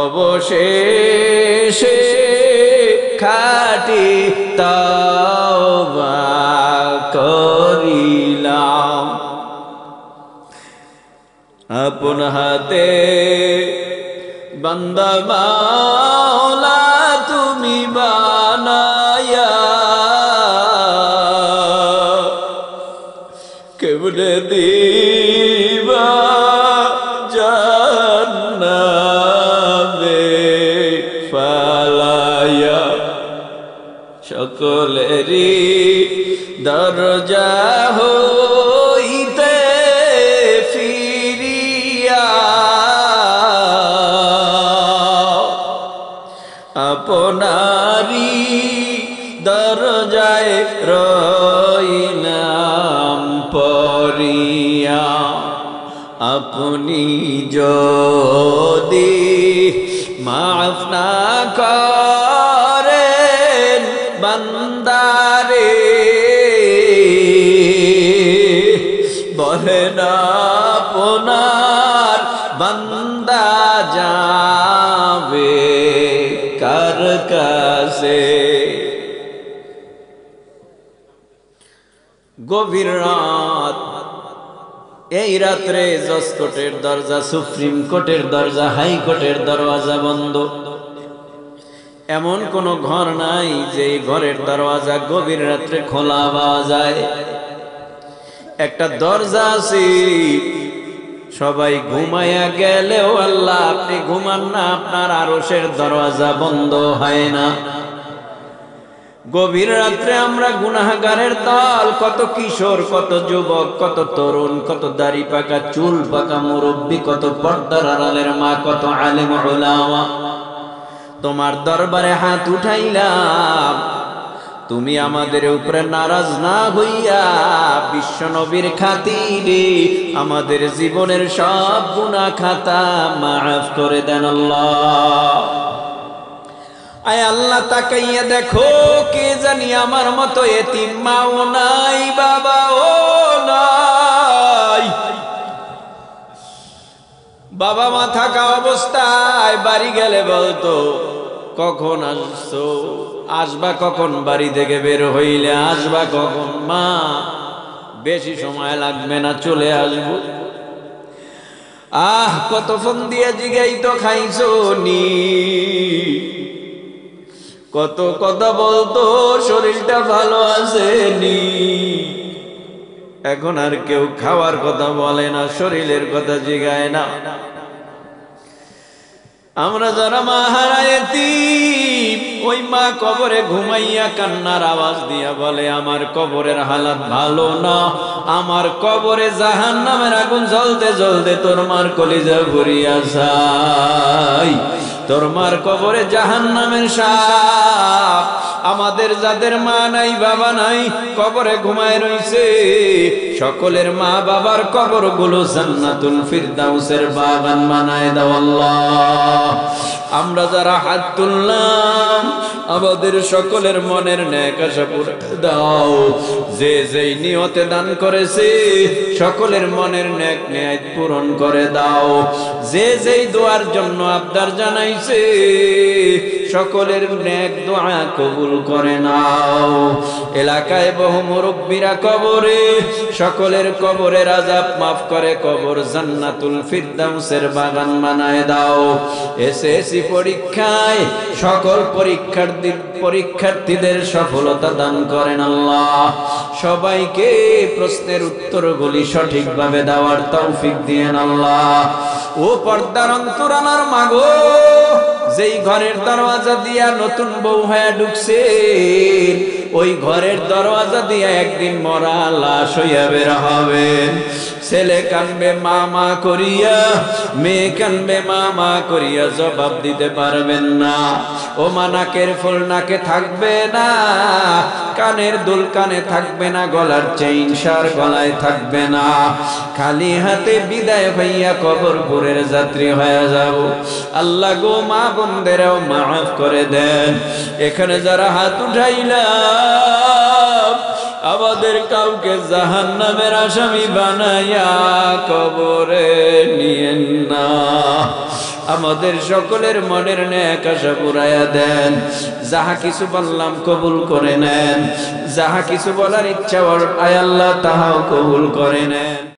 অবশেষে খাঁটি তওবা করিলাম। আপন হাতে বান্দা মাওলা তুমি বানায়া, কেমনে দিবা জান্নাতে ফালায়া, সকলেরই দরজা হইতে ফিরিয়া আপনারি দরজায় রইলাম পরিয়া। আপনি যদি মাফ না করেন বান্দারে, বলেন আপনার বান্দা যাবে কার কাছে? গভীর রাত, এই রাত্রে জজ কোর্টের দরজা, সুপ্রিম কোর্টের দরজা, হাইকোর্টের দরওয়াজা বন্ধ। এমন কোন ঘর নাই যে ঘরের দরওয়াজা গভীর রাত্রে খোলা পাওয়া যায়। একটা দরজা আছে, সবাই ঘুমায়া গেলেও আল্লাহ আপনি ঘুমান না, আপনার আরশের দরওয়াজা বন্ধ হয় না। গভীর রাত্রে আমরা গুনাহগারের দল, কত কিশোর, কত যুবক, কত তরুণ, কত দাড়ি পাকা চুল পাকা মুরব্বী, কত পর্দার আড়ালের মা, কত আলেম উলামা, তোমার দরবারে হাত উঠাইলাম। তুমি আমাদের উপরে নারাজ না হইয়া বিশ্ব নবীর খাতিরে আমাদের জীবনের সব গুনাহ খাতা মাফ করে দেন আল্লাহ। আয় আল্লাহ, তাকাইয়া দেখো, কে জানি আমার মতো এতিম মাও নাই, বাবাও নাই। বাবা মা থাকা অবস্থায় বাড়ি গেলে বলতো, কখন আসছো? আসবা কখন? বাড়ি থেকে বের হইলে আসবা কখন? মা, বেশি সময় লাগবে না, চলে আসবো। আহ, কত ফোন দিয়ে জিগাইতো, খাইছো নি? কত কথা বলতো, শরীরটা ভালো আছে নি? এখন আর কেউ খাওয়ার কথা বলে না, শরীরের কথা জিগায় না। আমরা যারা মা হারাইছি, ওই মা কবরে ঘুমাইয়া কান্নার আওয়াজ দিয়া বলে, আমার কবরের হালাত ভালো না, আমার কবরে জাহান্নামের আগুন জ্বলতে জ্বলতে তোর মার কলিজা ভরিয়া যায়, তোর মার কবরে জাহান্নামের সাপ আমাদের যাদের মা নাই বাবা নাই কবরে ঘুমায় রইছে সকলের মা বাবার কবরগুলো জান্নাতুল ফিরদাউসের বাগান বানায় দাও আল্লাহ। আমরা যারা হাত তুললাম আমাদের সকলের মনের নেক আশা পূরণ দাও। যে যেই নিয়তে দান করেছে সকলের মনের নেক নিয়ত পূরণ করে দাও। যে যেই দোয়ার জন্য আবদার জানাইছে সকলের নেক দোয়া কবুল করে নাও। এলাকায় বহু মুরব্বীরা কবরে, সকলের কবরের আযাব মাফ করে কবর জান্নাতুল ফিরদাউসের বাগান বানায় দাও। এসএসসি পরীক্ষায় সকল পরীক্ষার্থীদের সফলতা দান করেন আল্লাহ। সবাইকে প্রশ্নের উত্তরগুলি সঠিকভাবে দেওয়ার তৌফিক দিয়েন আল্লাহ। ও পর্দার অন্তরালার মাগো, যেই ঘরের দরওয়াজা দিয়া নতুন বউ হয়ে ঢুকছে ওই ঘরের দরওয়াজা দিয়া একদিন মরা লাশ হইয়া বের হবে। ছেলে কানবে মা মা করিয়া, মেয়ে কানবে মা মা করিয়া, জবাব দিতে পারবেন না। ও মা নাকের ফুল নাকে থাকবে না, কানের দুল কানে থাকবে না, গলার চেইন সার গলায় থাকবে না। খালি হাতে বিদায় হইয়া কবরপুরের যাত্রী হয়ে যাব। আল্লাহ গো মা বোনদেরও মাফ করে দেন। এখানে যারা হাত উঠাইলাম আমাদের কাউকে জাহান্নামের আসামি বানাইয়া কবরে নিয়েন না। আমাদের সকলের মনের নেক আশা পুরাইয়া দেন। যাহা কিছু বললাম কবুল করে নেন, যাহা কিছু বলার ইচ্ছা আয় আল্লাহ তাহাও কবুল করে নেন।